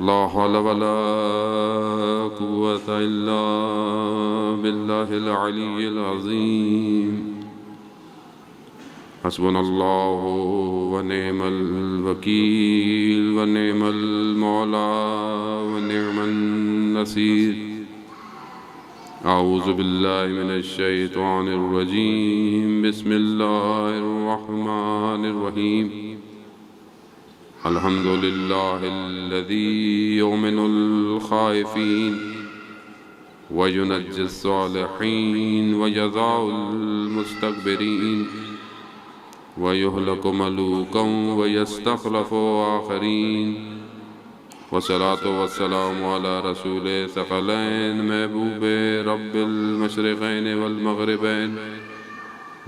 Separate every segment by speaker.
Speaker 1: لا حول ولا قوة إلا بالله العلي العظيم حسبنا الله ونعم الوكيل ونعم المولى ونعم النصير أعوذ بالله من الشيطان الرجيم بسم الله الرحمن الرحيم الحمد لله الذي يؤمن الخائفين وينجي الصالحين ويضع المستكبرين ويهلك ملوكا ويستخلف آخرين والصلاة والسلام على رسول ثقلين محبوب رب المشرقين والمغربين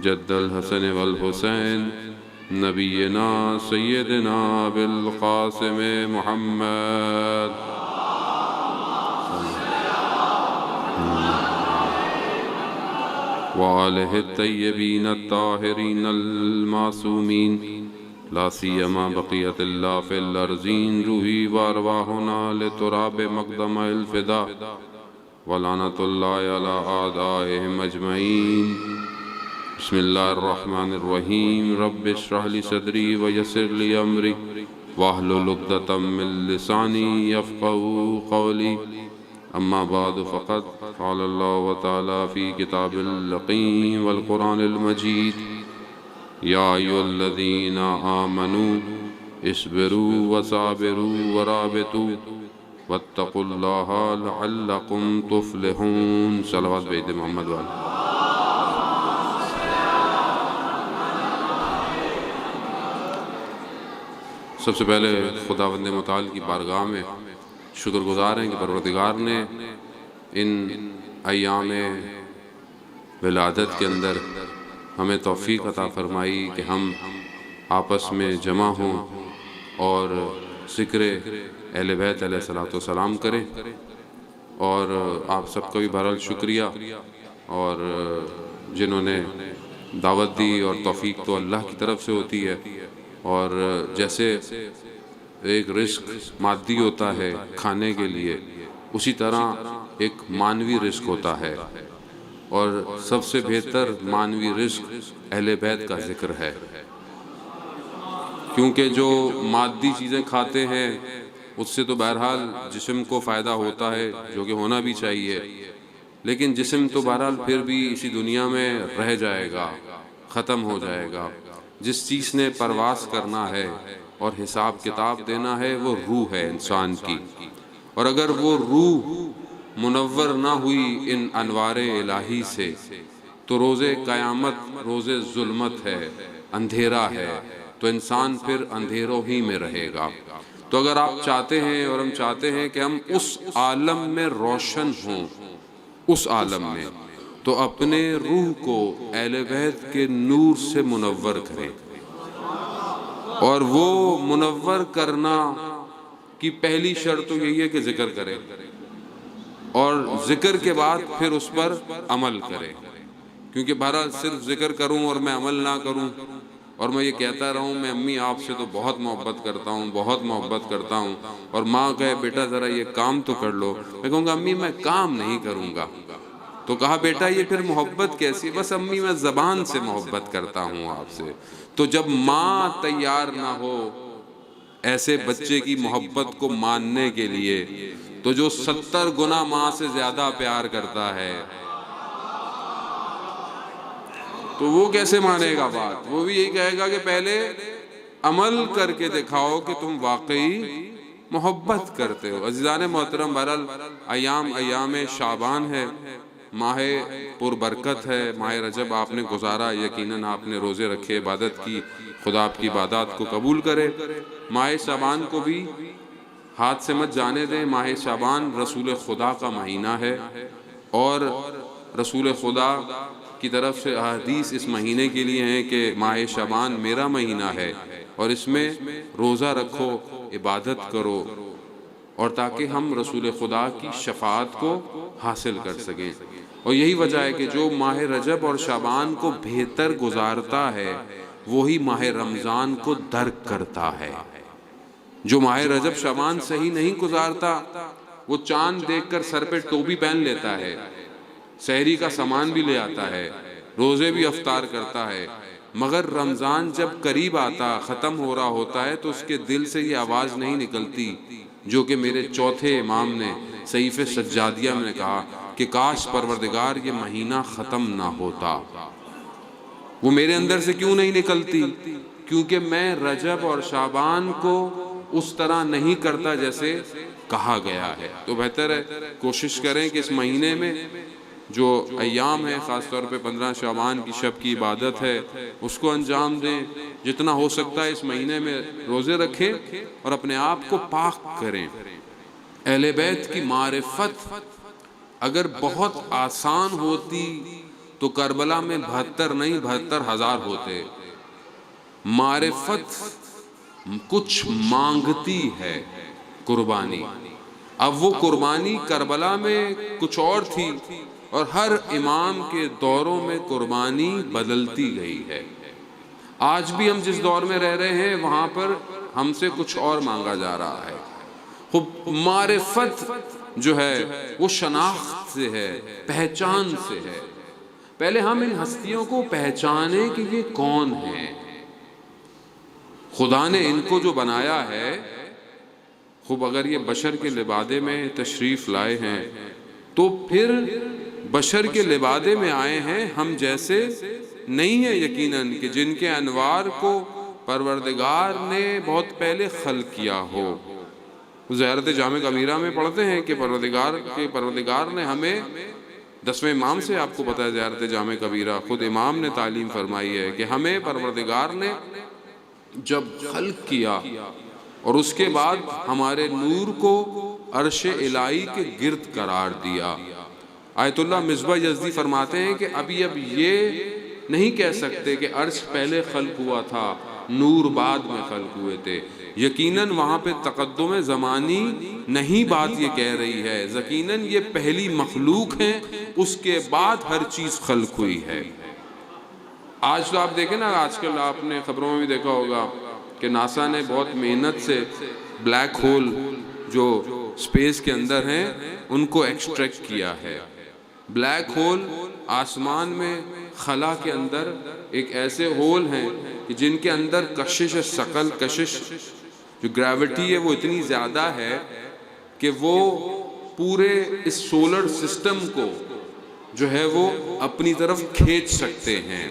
Speaker 1: جد الحسن والحسين نبینا سیدنا بالقاسم محمد وآلہ الطیبین الطاہرین المعصومین لا سیما بقیت اللہ فی الارضین روحی وارواحنا لتراب مقدم الفدا ولعنت اللہ علی اعدائهم اجمعین بسم اللہ الرحمن الرحیم رب اشرح لی صدری ویسر لی امری واحلل عقدۃ من لسانی یفقہوا قولی اما بعد فقد قال اللہ تعالی فی کتاب الحکیم والقرآن المجید یا ایھا الذین آمنوا اصبروا وصابروا ورابطوا واتقوا اللہ لعلکم تفلحون صلوات بید محمد والے سب سے پہلے خداوند متعال کی بارگاہ میں شکر گزار ہیں کہ پروردگار نے ان ایام ولادت کے اندر ہمیں توفیق عطا فرمائی کہ ہم آپس میں جمع ہوں اور ذکر اہل بیت علیہ الصلوۃ والسلام کریں اور آپ سب کا بھی بہرحال شکریہ اور جنہوں نے دعوت دی اور توفیق تو اللہ کی طرف سے ہوتی ہے اور جیسے ایک رزق مادی ہوتا ہے کھانے کے لیے اسی طرح ایک معنوی رزق ہوتا ہے اور سب سے بہتر معنوی رزق اہل بیت کا ذکر ہے کیونکہ جو مادی چیزیں کھاتے ہیں اس سے تو بہرحال جسم کو فائدہ ہوتا ہے جو کہ ہونا بھی چاہیے لیکن جسم تو بہرحال پھر بھی اسی دنیا میں رہ جائے گا ختم ہو جائے گا جس چیز نے پرواز کرنا ہے اور حساب کتاب دینا ہے وہ روح ہے انسان کی اور اگر وہ روح منور نہ ہوئی ان انوار الہی سے تو روز قیامت روز ظلمت ہے اندھیرا ہے تو انسان پھر اندھیروں ہی میں رہے گا تو اگر آپ چاہتے ہیں اور ہم چاہتے ہیں کہ ہم اس عالم میں روشن ہوں اس عالم میں تو اپنے روح کو اہل بیت کے نور سے منور کریں اور وہ منور کرنا کی پہلی شرط تو یہی ہے کہ ذکر کریں اور ذکر کے بعد پھر اس پر عمل کریں کیونکہ بہرحال صرف ذکر کروں اور میں عمل نہ کروں اور میں یہ کہتا رہوں میں امی آپ سے تو بہت محبت کرتا ہوں بہت محبت کرتا ہوں اور ماں کہے بیٹا ذرا یہ کام تو کر لو میں کہوں گا امی میں کام نہیں کروں گا تو کہا بیٹا یہ پھر محبت کیسی بس امی میں زبان سے محبت کرتا ہوں آپ سے تو جب ماں تیار نہ ہو ایسے بچے کی محبت کو ماننے کے لیے تو جو 70 گنا ماں سے زیادہ پیار کرتا ہے تو وہ کیسے مانے گا بات وہ بھی یہی کہے گا کہ پہلے عمل کر کے دکھاؤ کہ تم واقعی محبت کرتے ہو عزیزان محترم بہرحال ایام شعبان ہے ماہ پر برکت ہے ماہ رجب آپ نے گزارا یقیناً آپ نے روزے رکھے عبادت کی خدا آپ کی عبادات کو قبول کرے ماہ شعبان کو بھی ہاتھ سے مت جانے دیں ماہ شعبان رسول خدا کا مہینہ ہے اور رسول خدا کی طرف سے احادیث اس مہینے کے لیے ہیں کہ ماہ شعبان میرا مہینہ ہے اور اس میں روزہ رکھو عبادت کرو اور تاکہ ہم رسول خدا کی شفاعت کو حاصل کر سکیں اور یہی وجہ ہے کہ جو ماہ رجب اور شعبان کو بہتر گزارتا ہے وہی ماہ رمضان کو درک کرتا ہے جو ماہ رجب شعبان صحیح نہیں گزارتا وہ چاند دیکھ کر سر پہ ٹوپی پہن لیتا ہے، سحری کا سامان بھی لے آتا ہے، روزے بھی افطار کرتا ہے، مگر رمضان جب قریب آتا ختم ہو رہا ہوتا ہے تو اس کے دل سے یہ آواز نہیں نکلتی جو کہ میرے چوتھے امام نے صحیفہ سجادیہ میں نے کہا کہ کاش پروردگار یہ مہینہ ختم نہ ہوتا۔ وہ میرے اندر سے کیوں نہیں نکلتی؟ کیونکہ میں رجب اور شعبان کو اس طرح نہیں کرتا جیسے کہا گیا ہے۔ تو بہتر ہے کوشش کریں کہ اس مہینے میں جو ایام ہے، خاص طور پہ 15 شعبان کی شب کی عبادت ہے، اس کو انجام دیں۔ جتنا ہو سکتا ہے اس مہینے میں روزے رکھیں اور اپنے آپ کو پاک کریں۔ اہل بیت کی معرفت اگر بہت آسان ہوتی تو کربلا میں 72 نہیں 72,000 ہوتے۔ معرفت کچھ مانگتی ہے، قربانی۔ اب وہ قربانی کربلا میں کچھ اور تھی اور ہر امام کے دوروں میں قربانی بدلتی گئی ہے۔ آج بھی ہم جس دور میں رہ رہے ہیں وہاں پر ہم سے کچھ اور مانگا جا رہا ہے۔ خب معرفت جو ہے وہ شناخت سے ہے، پہچان سے ہے۔ پہلے ہم ان ہستیوں کو پہچانیں کہ یہ کون ہیں۔ خدا نے ان کو جو بنایا ہے، خوب اگر یہ بشر کے لبادے میں تشریف لائے ہیں تو پھر بشر کے لبادے میں آئے ہیں، ہم جیسے نہیں ہیں یقیناً کہ جن کے انوار کو پروردگار نے بہت پہلے خلق کیا ہو۔ زیارت جامع کبیرہ میں پڑھتے ہیں کہ پروردگار نے ہمیں 10ویں امام سے آپ کو پتہ ہے زیارت جامع کبیرہ خود امام نے تعلیم فرمائی ہے کہ ہمیں پروردگار نے جب خلق کیا اور اس کے بعد ہمارے نور کو عرش الہی کے گرد قرار دیا۔ آیت اللہ مصباح یزدی فرماتے ہیں کہ اب یہ نہیں کہہ سکتے کہ عرش پہلے خلق ہوا تھا، نور بعد میں خلق ہوئے تھے۔ یقیناً وہاں پہ تقدم زمانی نہیں بات یہ کہہ رہی ہے، یقیناً یہ پہلی مخلوق ہیں، اس کے بعد ہر چیز خلق ہوئی ہے۔ آج تو آپ دیکھیں نا، آج کل آپ نے خبروں میں بھی دیکھا ہوگا کہ ناسا نے بہت محنت سے بلیک ہول جو سپیس کے اندر ہیں ان کو ایکسٹریکٹ کیا ہے۔ بلیک ہول آسمان میں خلا کے اندر ایک ایسے ہول ہیں کہ جن کے اندر کشش ثقل، کشش جو گریوٹی ہے وہ اتنی زیادہ ہے کہ وہ پورے اس سولر سسٹم کو جو ہے وہ اپنی طرف کھینچ سکتے ہیں۔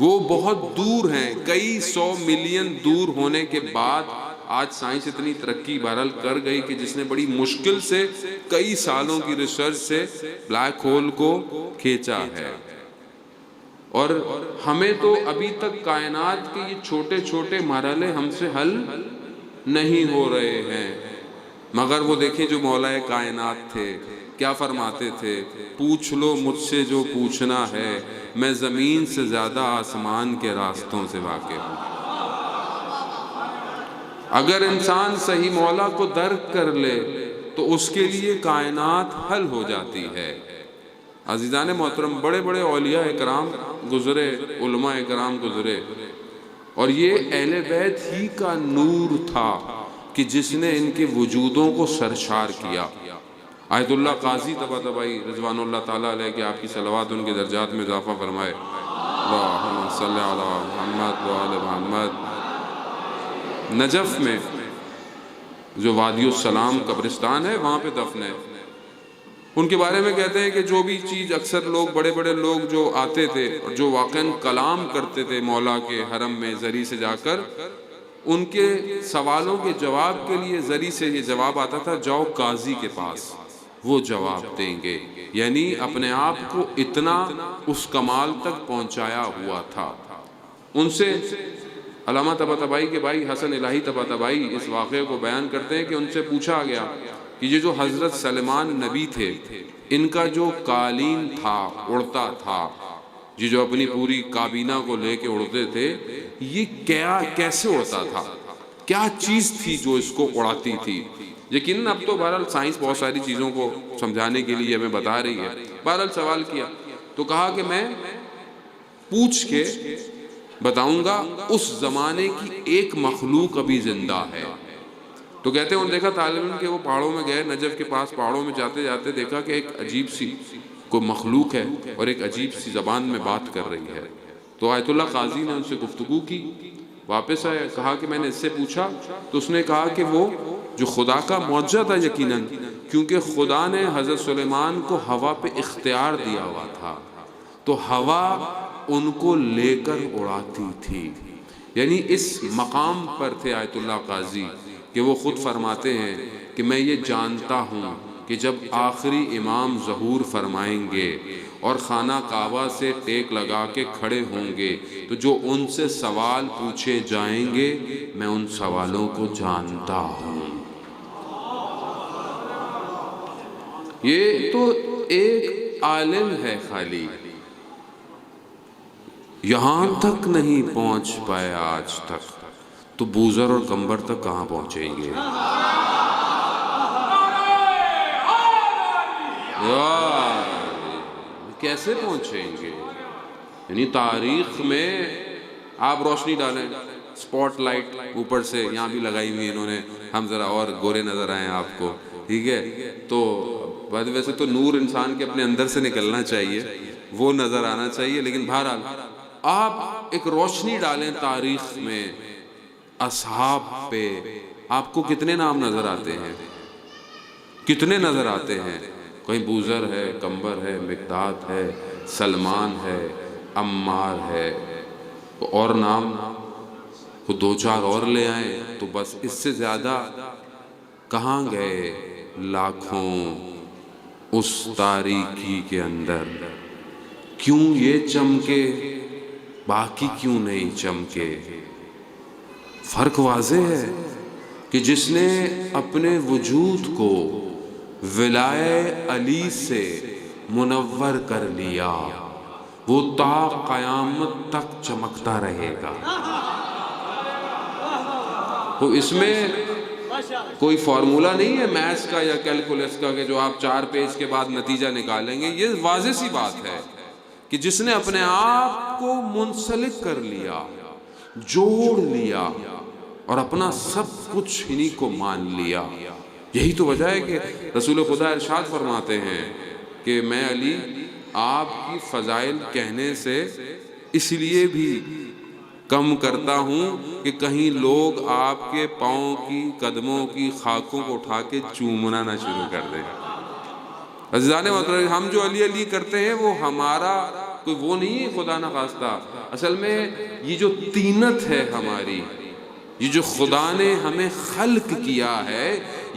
Speaker 1: وہ بہت دور ہیں، کئی 100 ملین دور ہونے کے بعد آج سائنس اتنی ترقی بہرحال کر گئی کہ جس نے بڑی مشکل سے کئی سالوں کی ریسرچ سے بلیک ہول کو کھینچا ہے۔ اور ہمیں تو ابھی تک کائنات کے یہ چھوٹے چھوٹے مرحلے ہم سے حل نہیں ہو رہے ہیں، مگر وہ دیکھیں جو مولا کائنات تھے کیا فرماتے تھے، پوچھ لو مجھ سے جو پوچھنا ہے، میں زمین سے زیادہ آسمان کے راستوں سے واقف ہوں۔ اگر انسان صحیح مولا کو درک کر لے تو اس کے لیے کائنات حل ہو جاتی ہے۔ عزیزان محترم، بڑے بڑے اولیاء اکرام گزرے، علماء اکرام گزرے، اور یہ اہل بیت ہی کا نور تھا کہ جس نے ان کے وجودوں کو سرشار کیا۔ آیت اللہ قاضی طباطبائی رضوان اللہ تعالیٰ علیہ کہ آپ کی صلوات ان کے درجات میں اضافہ فرمائے۔ اللہم صلی علی محمد وآل محمد۔ نجف میں جو وادی السلام قبرستان ہے وہاں پہ دفن ہے۔ ان کے بارے میں کہتے ہیں کہ جو بھی چیز اکثر لوگ بڑے بڑے لوگ جو آتے تھے اور جو واقعاً کلام کرتے تھے مولا کے حرم میں زری سے جا کر، ان کے سوالوں کے جواب کے لیے زری سے یہ جواب آتا تھا، جاؤ قاضی کے پاس، وہ جواب دیں گے۔ یعنی اپنے آپ کو اتنا اس کمال تک پہنچایا ہوا تھا۔ ان سے علامہ طباطبائی کے بھائی حسن الہی طباطبائی اس واقعے کو بیان کرتے ہیں کہ ان سے پوچھا گیا کہ یہ جو حضرت سلیمان نبی تھے، ان کا جو قالین تھا، اڑتا تھا، یہ جو اپنی پوری کابینہ کو لے کے اڑتے تھے، یہ کیسے اڑتا تھا؟ کیا چیز تھی جو اس کو اڑاتی تھی؟ یقیناً اب تو بہرحال سائنس بہت ساری چیزوں کو سمجھانے کے لیے ہمیں بتا رہی ہے۔ بہرحال سوال کیا تو کہا کہ میں پوچھ کے بتاؤں گا، اس زمانے کی ایک مخلوق ابھی زندہ ہے، تو کہتے ہیں انہوں نے دیکھا طالب علم کہ وہ پہاڑوں میں گئے، نجف کے پاس پہاڑوں میں جاتے جاتے دیکھا کہ ایک عجیب سی کوئی مخلوق ہے اور ایک عجیب سی زبان میں بات کر رہی ہے۔ تو آیت اللہ قاضی نے ان سے گفتگو کی، واپس آئے، کہا کہ میں نے اس سے پوچھا، تو اس نے کہا کہ وہ جو خدا کا معجزہ تھا یقیناً، کیونکہ خدا نے حضرت سلیمان کو ہوا پہ اختیار دیا ہوا تھا، تو ہوا ان کو لے کر اڑاتی تھی۔ یعنی اس مقام پر تھے آیت اللہ قاضی کہ وہ خود فرماتے ہیں کہ میں یہ جانتا ہوں کہ جب آخری امام ظہور فرمائیں گے اور خانہ کعبہ سے ٹیک لگا کے کھڑے ہوں گے تو جو ان سے سوال پوچھے جائیں گے میں ان سوالوں کو جانتا ہوں۔ یہ تو ایک عالم ہے خالی، یہاں تک نہیں پہنچ پائے آج تک، تو بوزر اور کمبر تک کہاں پہنچیں گے؟ کیسے پہنچیں گے؟ یعنی تاریخ میں آپ روشنی ڈالیں، سپوٹ لائٹ اوپر سے یہاں بھی لگائی ہوئی انہوں نے، ہم ذرا اور گورے نظر آئیں آپ کو، ٹھیک ہے؟ تو ویسے تو نور انسان کے اپنے اندر سے نکلنا چاہیے، وہ نظر آنا چاہیے، لیکن بہرحال آپ ایک روشنی ڈالیں تاریخ میں اصحاب پہ، آپ کو کتنے نام نظر آتے ہیں؟ کتنے نظر آتے ہیں؟ کہیں بوزر ہے، کمبر ہے، مقداد ہے، سلمان ہے، عمار ہے، اور نام کو دو چار اور لے آئیں تو بس، اس سے زیادہ کہاں گئے لاکھوں اس تاریکی کے اندر؟ کیوں یہ چمکے باقی کیوں نہیں چمکے؟ فرق واضح ہے کہ جس نے اپنے وجود کو ولائے علی سے منور کر لیا وہ تا قیامت تک چمکتا رہے گا۔ تو اس میں کوئی فارمولہ نہیں ہے میتھس کا یا کیلکولس کا کہ جو آپ 4 پیج کے بعد نتیجہ نکالیں گے۔ یہ واضح سی بات ہے کہ جس نے اپنے آپ کو منسلک کر لیا، جوڑ لیا اور اپنا سب کچھ انہی کو مان لیا، یہی تو وجہ ہے کہ رسول خدا ارشاد فرماتے ہیں کہ میں علی آپ کی فضائل کہنے سے اس لیے بھی کم کرتا ہوں کہ کہیں لوگ آپ کے پاؤں کی قدموں کی خاکوں کو اٹھا کے چومنا نہ شروع کر دیں۔ عزیزان محترم، ہم جو علی علی کرتے ہیں وہ ہمارا کوئی وہ نہیں ہے خدا نخواستہ، اصل میں یہ جو طینت ہے ہماری، یہ جو خدا نے ہمیں خلق کیا ہے،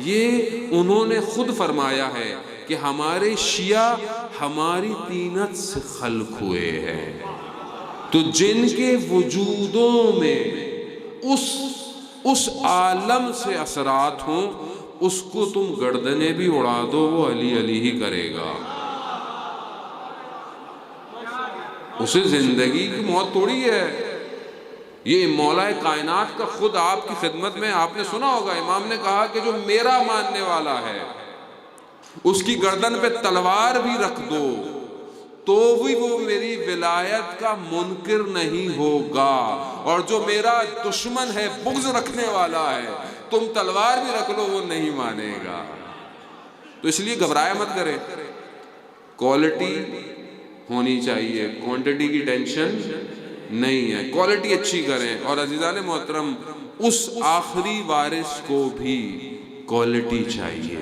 Speaker 1: یہ انہوں نے خود فرمایا ہے کہ ہمارے شیعہ ہماری طینت سے خلق ہوئے ہیں، تو جن کے وجودوں میں اس عالم سے اثرات ہوں اس کو تم گردنیں بھی اڑا دو وہ علی علی ہی کرے گا۔ اسے زندگی کی موت توڑی ہے۔ یہ مولا کائنات کا خود آپ کی خدمت میں آپ نے سنا ہوگا، امام نے کہا کہ جو میرا ماننے والا ہے اس کی گردن پہ تلوار بھی رکھ دو تو بھی وہ میری ولایت کا منکر نہیں ہوگا، اور جو میرا دشمن ہے، بغض رکھنے والا ہے، تم تلوار بھی رکھ لو وہ نہیں مانے گا۔ تو اس لیے گھبرایا مت کریں، کوالٹی ہونی چاہیے، کوانٹٹی کی ٹینشن نہیں ہے، کوالٹی اچھی کریں۔ اور عزیزان محترم، اس آخری وارث کو بھی کوالٹی چاہیے۔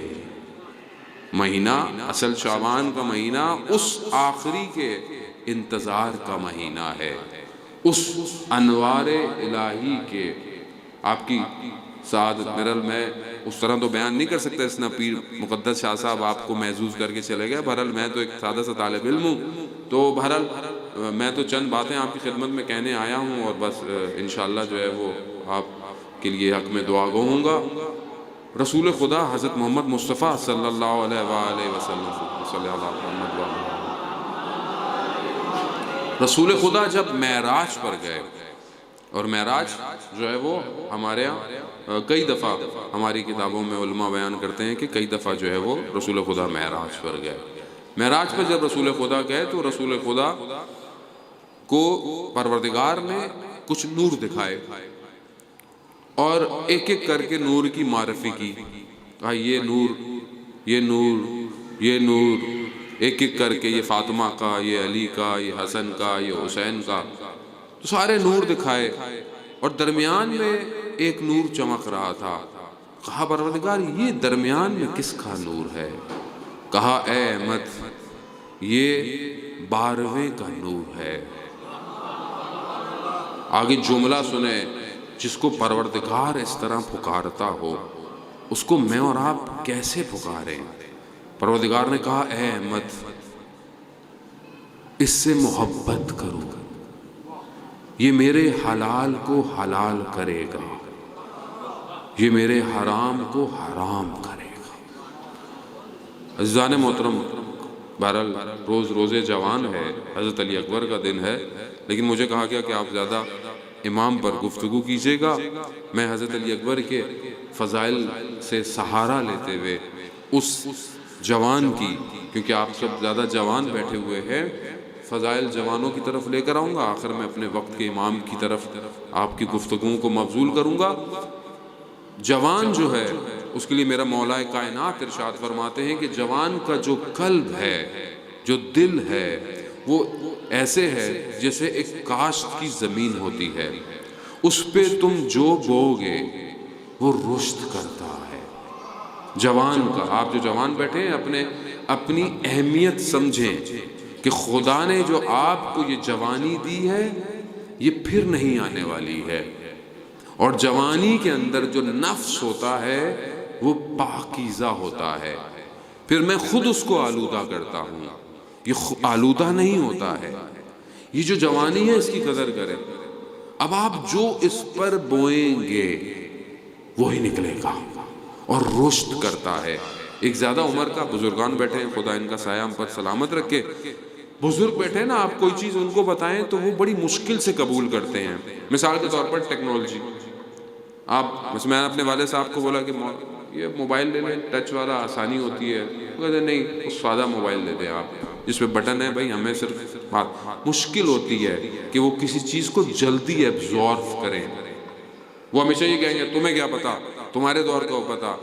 Speaker 1: مہینہ اصل شعبان کا مہینہ اس آخری کے انتظار کا مہینہ ہے، اس انوار الہی کے۔ آپ کی سعادت مرل میں اس طرح تو بیان نہیں کر سکتا، اس نہ پیر مقدس شاہ صاحب آپ کو محظوظ کر کے چلے گئے، بہرحال میں تو ایک سادہ سا طالب علم ہوں، تو بہرحال میں تو چند باتیں آپ کی خدمت میں کہنے آیا ہوں، اور بس انشاءاللہ جو ہے وہ آپ کے لیے حق میں دعا گو ہوں گا۔ رسول خدا حضرت محمد مصطفیٰ صلی اللہ علیہ وآلہ وسلم، صلی اللہ علیہ وسلم، رسول خدا جب معراج پر گئے، اور معراج جو ہے وہ ہمارے ہاں کئی دفعہ ہماری کتابوں میں علماء بیان کرتے ہیں کہ کئی دفعہ جو ہے وہ رسول خدا معراج پر گئے۔ معراج پر جب رسول خدا گئے تو رسول خدا کو پروردگار نے کچھ نور دکھائے، اور ایک ایک کر کے نور کی معرفی کی، کہا یہ نور، یہ نور، یہ نور، ایک ایک کر کے، یہ فاطمہ کا، یہ علی کا، یہ حسن کا، یہ حسین کا، تو سارے نور دکھائے، اور درمیان میں ایک نور چمک رہا تھا۔ کہا پروردگار یہ درمیان میں کس کا نور ہے؟ کہا اے احمد یہ 12ویں کا نور ہے۔ آگے جملہ سنیں، جس کو پروردگار اس طرح پکارتا ہو اس کو میں اور آپ کیسے پکاریں؟ پروردگار نے کہا اے احمد اس سے محبت کرو، یہ میرے حلال کو حلال کرے گا، یہ میرے حرام کو حرام کرے گا۔ عزیزان محترم، بہرحال روز جوان ہے، حضرت علی اکبر کا دن ہے، لیکن مجھے کہا گیا کہ آپ زیادہ امام پر گفتگو کیجیے گا۔ میں حضرت علی اکبر کے فضائل سے سہارا لیتے ہوئے اس جوان کی، کیونکہ آپ سب زیادہ جوان بیٹھے ہوئے ہیں، فضائل جوانوں کی طرف لے کر آؤں گا، آخر میں اپنے وقت کے امام کی طرف آپ کی گفتگوؤں کو مبذول کروں گا۔ جوان جو ہے اس کے لیے میرا مولا کائنات ارشاد فرماتے ہیں کہ جوان کا جو قلب ہے، جو دل ہے، وہ ایسے ہے جیسے ایک کاشت کی زمین ہوتی ہے، اس پہ تم جو بوگے وہ رشد کرتا ہے۔ جوان کا، آپ جو جوان بیٹھے ہیں اپنی اہمیت سمجھیں کہ خدا نے جو آپ کو یہ جوانی دی ہے یہ پھر نہیں آنے والی ہے، اور جوانی کے اندر جو نفس ہوتا ہے وہ پاکیزہ ہوتا ہے، پھر میں خود اس کو آلودہ کرتا ہوں، یہ آلودہ نہیں ہوتا ہے۔ یہ جو جوانی ہے اس کی قدر کریں، اب آپ جو اس پر بوئیں گے وہی نکلے گا، اور رشد کرتا ہے۔ ایک زیادہ عمر کا بزرگان بیٹھے ہیں، خدا ان کا سایہ ہم پر سلامت رکھے، بزرگ بیٹھے ہیں نا، آپ کوئی چیز ان کو بتائیں تو وہ بڑی مشکل سے قبول کرتے ہیں۔ مثال کے طور پر ٹیکنالوجی، میں نے اپنے والد صاحب کو بولا کہ یہ موبائل لے لیں، ٹچ والا، آسانی ہوتی ہے، وہ کہتے ہیں نہیں اس سادہ موبائل لے دیں آپ جس پہ بٹن ہے، بھائی ہمیں صرف بات مشکل ہوتی ہے کہ وہ کسی چیز کو جلدی ایبزارو کریں۔ وہ ہمیشہ یہ کہیں گے تمہیں کیا پتا، تمہارے دور کا پتا۔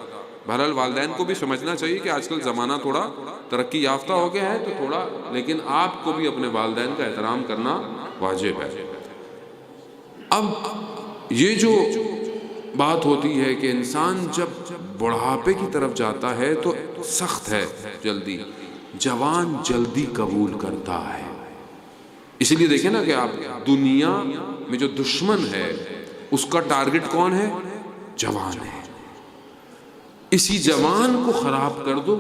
Speaker 1: بہرحال والدین کو بھی سمجھنا چاہیے کہ آج کل زمانہ تھوڑا ترقی یافتہ ہو گیا ہے تو تھوڑا، لیکن آپ کو بھی اپنے والدین کا احترام کرنا واجب ہے۔ اب یہ جو بات ہوتی ہے کہ انسان جب بڑھاپے کی طرف جاتا ہے تو سخت ہے جلدی، جوان جلدی قبول کرتا ہے۔ اسی لیے دیکھیں نا کہ آپ دنیا میں جو دشمن ہے اس کا ٹارگٹ کون ہے؟ جوان ہے۔ اسی جوان کو خراب کر دو،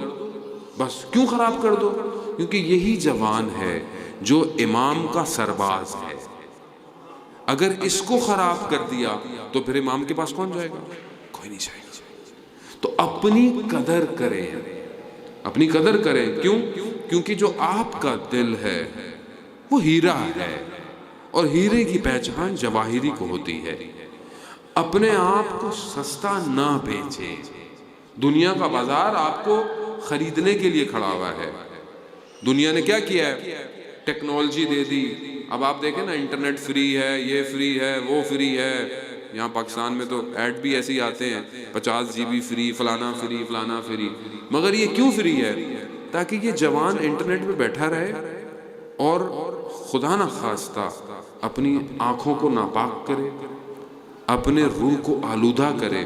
Speaker 1: بس کیوں خراب کر دو؟ کیونکہ یہی جوان ہے جو امام کا سرباز ہے۔ اگر اس کو خراب کر دیا تو پھر امام کے پاس کون جائے گا؟ کوئی نہیں جائے گا۔ تو اپنی قدر کریں، اپنی قدر کریں۔ کیوں؟ کیونکہ جو آپ کا دل ہے وہ ہیرا ہے، اور ہیرے کی پہچان جواہری کو ہوتی ہے۔ اپنے آپ کو سستا نہ بیچیں۔ دنیا کا بازار آپ کو خریدنے کے لیے کھڑا ہوا ہے۔ دنیا نے کیا کیا ہے؟ ٹیکنالوجی دے دی۔ اب آپ دیکھیں نا، انٹرنیٹ فری ہے، یہ فری ہے، وہ فری ہے۔ یہاں پاکستان میں تو ایڈ بھی ایسے ہی آتے ہیں، 50 GB فری، فلانا فری، فلانا فری۔ مگر یہ کیوں فری ہے؟ تاکہ یہ جوان انٹرنیٹ پہ بیٹھا رہے اور خدا نہ خواستہ اپنی آنکھوں کو ناپاک کرے، اپنے روح کو آلودہ کرے۔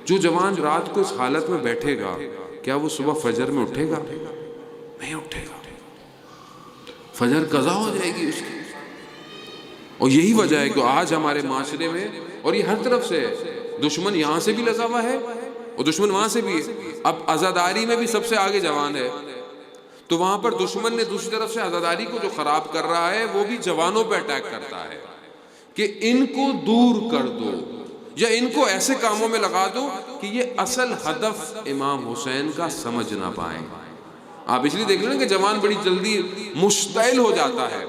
Speaker 1: جو جوان رات کو اس حالت میں بیٹھے گا، کیا وہ صبح فجر میں اٹھے گا؟ نہیں اٹھے گا، فجر قضا ہو جائے گی اس کی۔ اور یہی وجہ ہے کہ آج ہمارے معاشرے میں، اور یہ ہر طرف سے ہے، دشمن یہاں سے بھی لگا ہوا ہے اور دشمن وہاں سے بھی ہے۔ اب عزاداری میں بھی سب سے آگے جوان ہے، تو وہاں پر دشمن نے دوسری طرف سے عزاداری کو جو خراب کر رہا ہے وہ بھی جوانوں پہ اٹیک کرتا ہے کہ ان کو دور کر دو، یا ان کو ایسے کاموں میں لگا دو کہ یہ اصل ہدف امام حسین کا سمجھ نہ پائیں۔ آپ اس لیے دیکھ لیں کہ جوان بڑی جلدی مشتعل ہو جاتا ہے،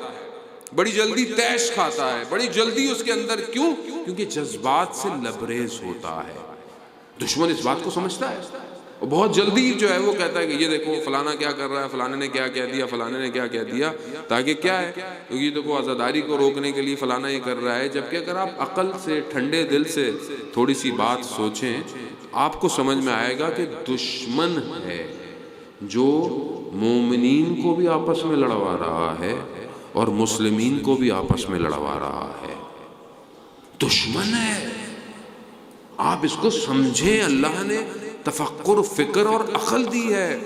Speaker 1: بڑی جلدی تیش کھاتا ہے، بڑی جلدی اس کے اندر، کیوں؟ کیونکہ جذبات سے لبریز ہوتا ہے۔ دشمن اس بات کو سمجھتا ہے، اور بہت جلدی جو ہے وہ کہتا ہے کہ یہ دیکھو فلانا کیا کر رہا ہے، فلانے نے کیا کہہ دیا، فلانے نے کیا کہہ دیا، تاکہ کیا ہے، کیونکہ یہ دیکھو عزاداری کو روکنے کے لیے فلانا یہ کر رہا ہے. جبکہ اگر آپ عقل سے، ٹھنڈے دل سے تھوڑی سی بات سوچیں، آپ کو سمجھ میں آئے گا کہ دشمن ہے جو مومنین کو بھی آپس میں لڑوا رہا ہے اور مسلمین کو بھی آپس میں لڑوا رہا ہے. دشمن ہے، آپ اس کو سمجھیں. اللہ نے تفکر، فکر اور عقل دی ہے.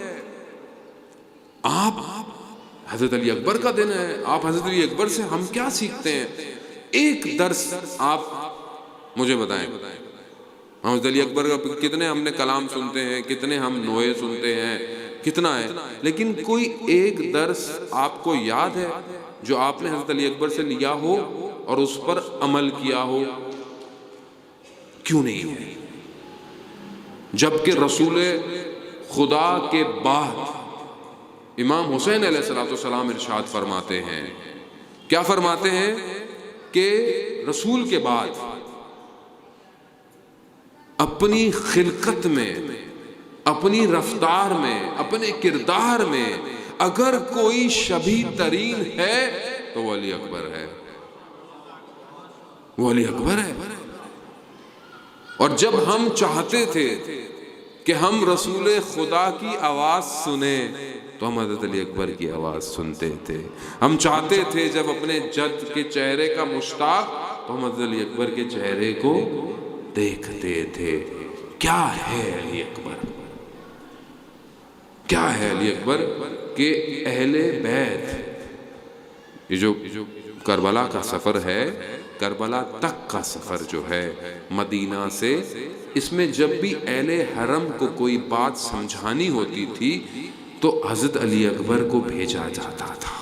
Speaker 1: آپ حضرت علی اکبر کا دن ہے، آپ حضرت علی اکبر سے ہم کیا سیکھتے ہیں؟ ایک درس آپ مجھے بتائیں. ہم حضرت علی اکبر کا کتنے ہم نے کلام سنتے ہیں، کتنے ہم نوحے سنتے ہیں، کتنا ہے، لیکن کوئی ایک درس آپ کو یاد ہے جو آپ نے حضرت علی اکبر سے لیا ہو اور اس پر عمل کیا ہو؟ کیوں نہیں ہے؟ جبکہ رسول خدا کے بعد امام حسین علیہ السلام ارشاد فرماتے ہیں، کیا فرماتے ہیں؟ کہ رسول کے بعد اپنی خلقت میں، اپنی رفتار میں، اپنے کردار میں اگر کوئی شبیہ ترین ہے تو وہ علی اکبر ہے، وہ علی اکبر ہے. اور جب ہم چاہتے تھے کہ ہم رسول خدا کی آواز سنیں تو ہم حضرت علی اکبر کی آواز سنتے تھے. ہم چاہتے تھے جب اپنے جد کے چہرے کا مشتاق تو ہم حضرت علی اکبر کے چہرے کو دیکھتے تھے. کیا ہے علی اکبر؟ کیا ہے علی اکبر؟ کہ اہل بیت، یہ جو کربلا کا سفر ہے، کربلا تک کا سفر جو ہے مدینہ سے، اس میں جب بھی اہل حرم کو کوئی بات سمجھانی ہوتی تھی تو حضرت علی اکبر کو بھیجا جاتا تھا.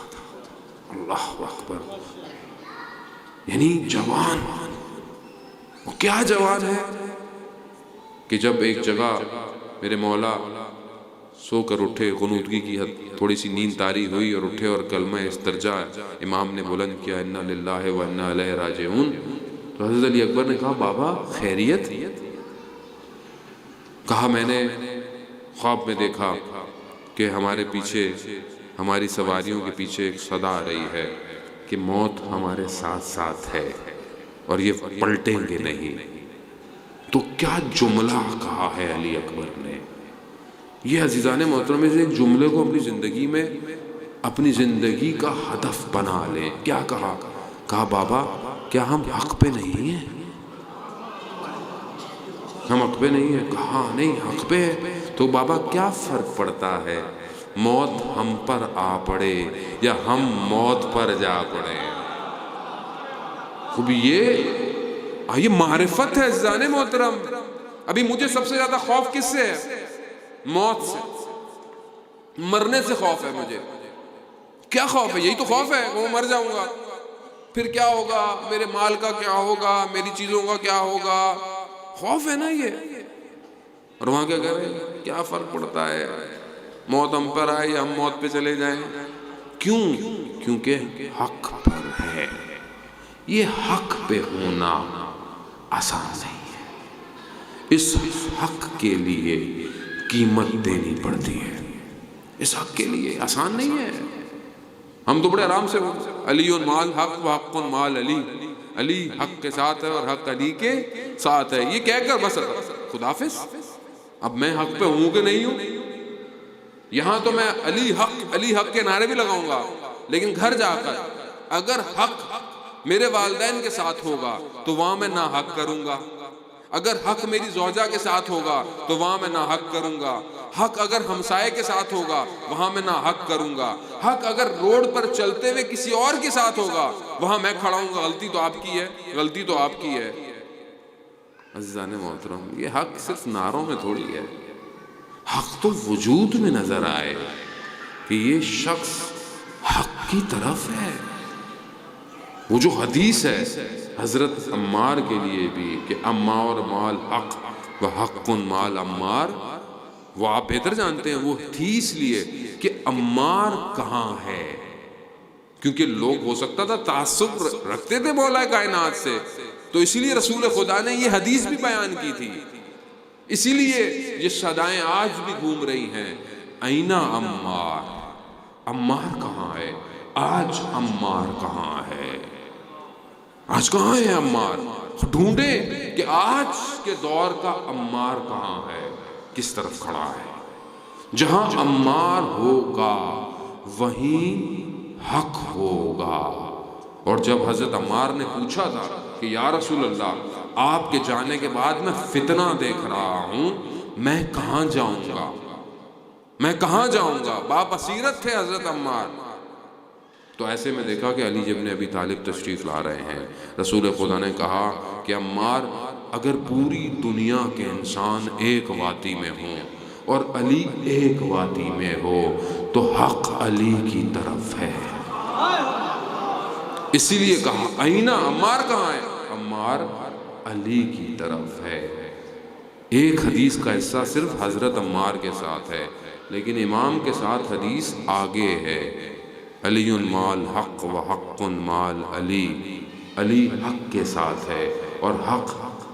Speaker 1: اللہ اکبر. یعنی جوان، وہ کیا جوان ہے کہ جب ایک جگہ میرے مولا سو کر اٹھے، غنودگی کی حد تھوڑی سی نیند طاری ہوئی اور اٹھے اور کلمہ استرجاع امام نے بلند کیا، انا للہ و انا الیہ راجعون. تو حضرت علی اکبر نے کہا بابا خیریت؟ کہا میں نے خواب میں دیکھا کہ ہمارے پیچھے، ہماری سواریوں کے پیچھے ایک صدا آ رہی ہے کہ موت ہمارے ساتھ ساتھ ہے اور یہ پلٹیں گے نہیں. تو کیا جملہ کہا ہے علی اکبر نے! یہ عزیزان محترم اس ایک جملے کو اپنی زندگی میں، اپنی زندگی کا ہدف بنا لیں. کیا کہا؟ کہا بابا کیا ہم حق پہ نہیں ہیں؟ ہم حق پہ نہیں ہیں؟ کہا نہیں حق پہ ہے. تو بابا کیا فرق پڑتا ہے موت ہم پر آ پڑے یا ہم موت پر جا پڑے؟ خوب یہ معرفت ہے عزیزان محترم. ابھی مجھے سب سے زیادہ خوف کس سے ہے؟ موت سے، مرنے سے خوف ہے مجھے. کیا خوف ہے؟ یہی تو خوف ہے، وہ مر جاؤں گا، پھر کیا ہوگا، میرے مال کا کیا ہوگا، میری چیزوں کا کیا ہوگا. خوف ہے نا یہ. اور وہاں کیا کہہ رہے ہیں؟ کیا فرق پڑتا ہے موت ہم پر آئے یا ہم موت پہ چلے جائیں؟ کیوں؟ کیونکہ حق پر ہے. یہ حق پہ ہونا آسان نہیں ہے. اس حق کے لیے قیمت دینی پڑتی ہے. اس حق کے لیے آسان نہیں ہے. ہم تو بڑے آرام سے علی مال حق و حق مال علی، علی حق کے ساتھ ہے اور حق علی کے ساتھ ہے، یہ کہہ کر بس خداحافظ. اب میں حق پہ ہوں کہ نہیں ہوں؟ یہاں تو میں علی حق کے نعرے بھی لگاؤں گا، لیکن گھر جا کر اگر حق میرے والدین کے ساتھ ہوگا تو وہاں میں ناحق کروں گا. اگر حق میری زوجہ کے ساتھ ہوگا تو وہاں میں ناحق کروں گا. حق اگر ہمسائے کے ساتھ ہوگا وہاں میں ناحق کروں گا. حق اگر روڈ پر چلتے ہوئے کسی اور کے ساتھ ہوگا وہاں میں کھڑا ہوں گا. غلطی تو آپ کی ہے، غلطی تو آپ کی ہے. عزیزان محترم یہ حق صرف نعروں میں تھوڑی ہے. حق تو وجود میں نظر آئے کہ یہ شخص حق کی طرف ہے. وہ جو حدیث ہے حضرت عمار کے لیے بھی کہ عمار مال حق و حق مال عمار، وہ آپ بہتر جانتے ہیں وہ تھی اس لیے کہ عمار کہاں ہے. کیونکہ لوگ ہو سکتا تھا تعصب رکھتے تھے مولا کائنات سے، تو اسی لیے رسول خدا نے یہ حدیث بھی بیان کی تھی اسی لیے یہ صدائیں آج بھی گھوم رہی ہیں، اینا عمار، عمار کہاں ہے؟ آج عمار کہاں ہے؟ آج کہاں ہے عمار؟ ڈھونڈیں کہ آج کے دور کا عمار کہاں ہے، کس طرف کھڑا ہے۔ جہاں عمار ہوگا وہیں حق ہوگا۔ اور جب حضرت عمار نے پوچھا تھا کہ یا رسول اللہ، آپ کے جانے کے بعد میں فتنہ دیکھ رہا ہوں، میں کہاں جاؤں گا، میں کہاں جاؤں گا؟ بابصیرت تھے حضرت عمار۔ تو ایسے میں دیکھا کہ علی ابن ابی طالب تشریف لا رہے ہیں۔ رسول خدا نے کہا کہ عمار، اگر پوری دنیا کے انسان ایک وادی میں ہوں اور علی ایک وادی میں ہو تو حق علی کی طرف ہے۔ اسی لیے کہا اینا عمار کہاں ہے؟ عمار علی کی طرف ہے۔ ایک حدیث کا حصہ صرف حضرت عمار کے ساتھ ہے، لیکن امام کے ساتھ حدیث آگے ہے۔ علی مال حق و حق مال علی، علی حق کے ساتھ ہے اور حق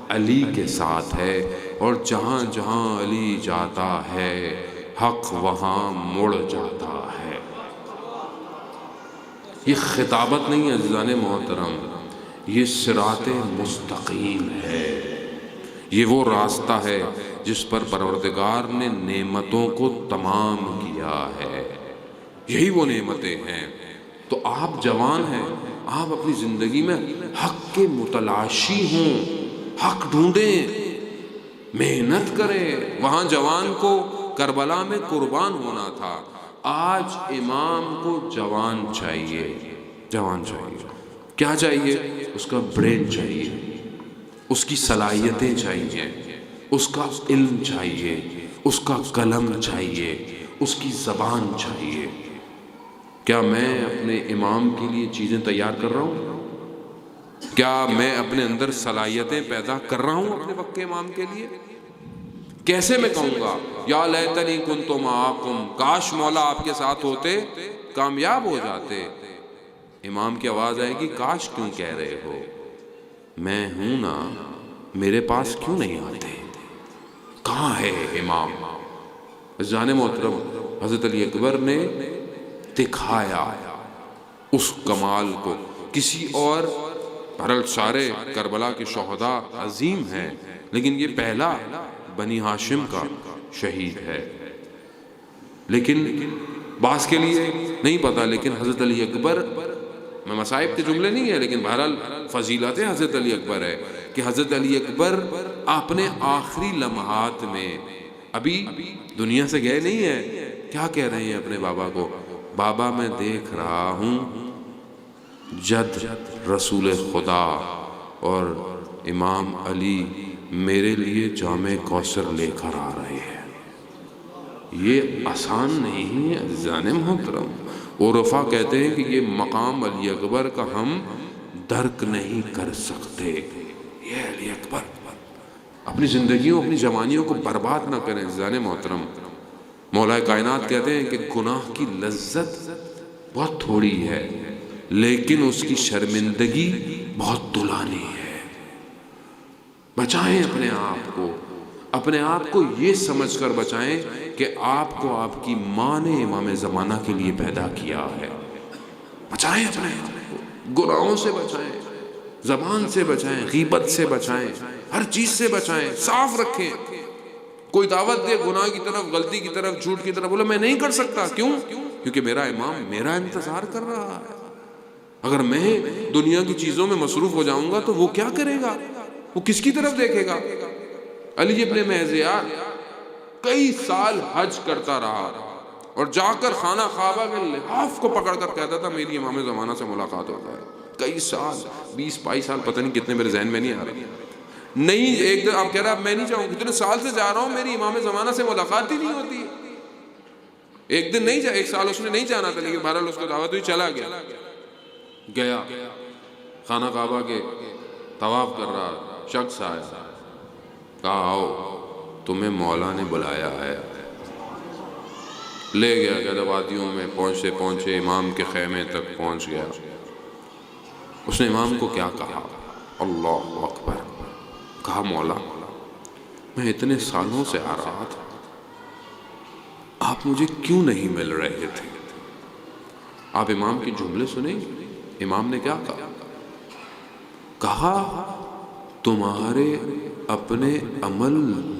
Speaker 1: علی کے ساتھ ہے، اور جہاں جہاں علی جاتا ہے حق وہاں مڑ جاتا ہے۔ یہ خطابت نہیں ہے عزیزان محترم، یہ صراط مستقیم ہے۔ یہ وہ راستہ ہے جس پر پروردگار نے نعمتوں کو تمام کیا ہے۔ یہی وہ نعمتیں ہیں۔ تو آپ جوان ہیں، آپ اپنی زندگی میں حق کے متلاشی ہوں، حق ڈھونڈیں، محنت کریں۔ وہاں جوان کو کربلا میں قربان ہونا تھا، آج امام کو جوان چاہیے، جوان چاہیے۔ کیا چاہیے؟ اس کا برین چاہیے، اس کی صلاحیتیں چاہیے، اس کا علم چاہیے، اس کا قلم چاہیے، اس کی زبان چاہیے۔ کیا میں اپنے امام کے لیے چیزیں تیار کر رہا ہوں؟ کیا میں اپنے اندر صلاحیتیں پیدا کر رہا ہوں اپنے وقت کے امام کے لیے؟ کیسے میں کہوں گا یا لیتنی کنت معکم، کاش مولا آپ کے ساتھ ہوتے، کامیاب ہو جاتے۔ امام کی آواز آئے گی، کاش کیوں کہہ رہے ہو، میں ہوں نا، میرے پاس کیوں نہیں آتے؟ کہاں ہے امام؟ جان محترم، حضرت علی اکبر نے دکھایا اس کمال کو۔ کسی اور بہرحال سارے کربلا کے شہداء عظیم ہیں، لیکن یہ پہلا بنی ہاشم کا شہید ہے۔ لیکن بعض کے لیے نہیں پتا، لیکن حضرت علی اکبر میں مصائب کے جملے نہیں ہے، لیکن بہرحال فضیلت حضرت علی اکبر ہے کہ حضرت علی اکبر اپنے آخری لمحات میں، ابھی دنیا سے گئے نہیں ہیں، کیا کہہ رہے ہیں اپنے بابا کو؟ بابا میں دیکھ رہا ہوں جد رسول خدا اور امام علی میرے لیے جام کوثر لے کر آ رہے ہیں۔ یہ آسان نہیں ہے عزیزان محترم۔ عرفا کہتے ہیں کہ یہ مقام علی اکبر کا ہم درک نہیں کر سکتے۔ یہ علی اکبر، اپنی زندگیوں اپنی جوانیوں کو برباد نہ کریں عزیزان محترم۔ مولا کائنات کہتے ہیں کہ گناہ کی لذت بہت تھوڑی ہے، لیکن اس کی شرمندگی بہت طولانی ہے۔ بچائیں اپنے آپ کو، اپنے آپ کو یہ سمجھ کر بچائیں کہ آپ کو آپ کی ماں نے امام زمانہ کے لیے پیدا کیا ہے۔ بچائیں اپنے آپ کو، گناہوں سے بچائیں، زبان سے بچائیں، غیبت سے بچائیں، ہر چیز سے بچائیں، صاف رکھیں۔ کوئی دعوت دے گناہ کی طرف، غلطی کی طرف، جھوٹ کی طرف، بولے میں نہیں کر سکتا، کیوں؟ کیونکہ میرا امام میرا انتظار کر رہا ہے۔ اگر میں دنیا کی چیزوں میں مصروف ہو جاؤں گا تو وہ کیا کرے گا؟ وہ کس کی طرف دیکھے گا؟ علی ابن مہزیار کئی سال حج کرتا رہا اور جا کر خانہ کعبہ کے لحاف کو پکڑ کر کہتا تھا میری امام زمانہ سے ملاقات ہو جائے۔ کئی سال، 20-22 سال، پتہ نہیں کتنے، میرے ذہن میں نہیں آ رہا۔ نہیں، ایک دن آپ کہہ رہا میں نہیں چاہوں، کتنے سال سے جا رہا ہوں، میری امام زمانہ سے ملاقات ہی نہیں ہوتی۔ ایک دن نہیں جا، ایک سال اس نے نہیں جانا تھا، لیکن بہرحال اس کو دعوت ہوئی، چلا گیا خانہ کعبہ کے طواف کر رہا، شخص آیا، کہا آؤ تمہیں مولا نے بلایا ہے، لے گیا، کہ وادیوں میں پہنچتے پہنچے امام کے خیمے تک پہنچ گیا۔ اس نے امام کو کیا کہا؟ اللہ اکبر، کہا مولا میں اتنے سالوں سے آ رہا تھا، آپ مجھے کیوں نہیں مل رہے تھے؟ آپ امام کے جملے سنیں، امام نے کیا کہا؟ کہا تمہارے اپنے عمل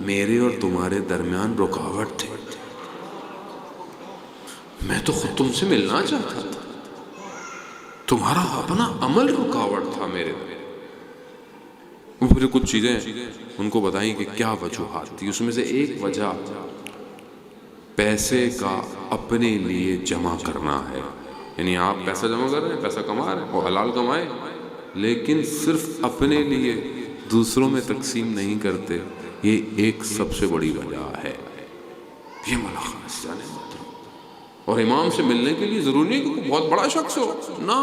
Speaker 1: میرے اور تمہارے درمیان رکاوٹ تھے، میں تو خود تم سے ملنا چاہتا تھا، تمہارا اپنا عمل رکاوٹ تھا میرے میں۔ پھر کچھ چیزیں ان کو بتائیں کہ کیا وجوہات تھی۔ اس میں سے ایک وجہ پیسے کا اپنے لیے جمع کرنا ہے، یعنی آپ پیسہ جمع کر رہے ہیں، پیسہ کما رہے ہیں، وہ حلال کمائے، لیکن صرف اپنے لیے، دوسروں میں تقسیم نہیں کرتے، یہ ایک سب سے بڑی وجہ ہے۔ یہ ملخص جانے محترم۔ اور امام سے ملنے کے لیے ضروری نہیں کہ کوئی بہت بڑا شخص ہو، نہ۔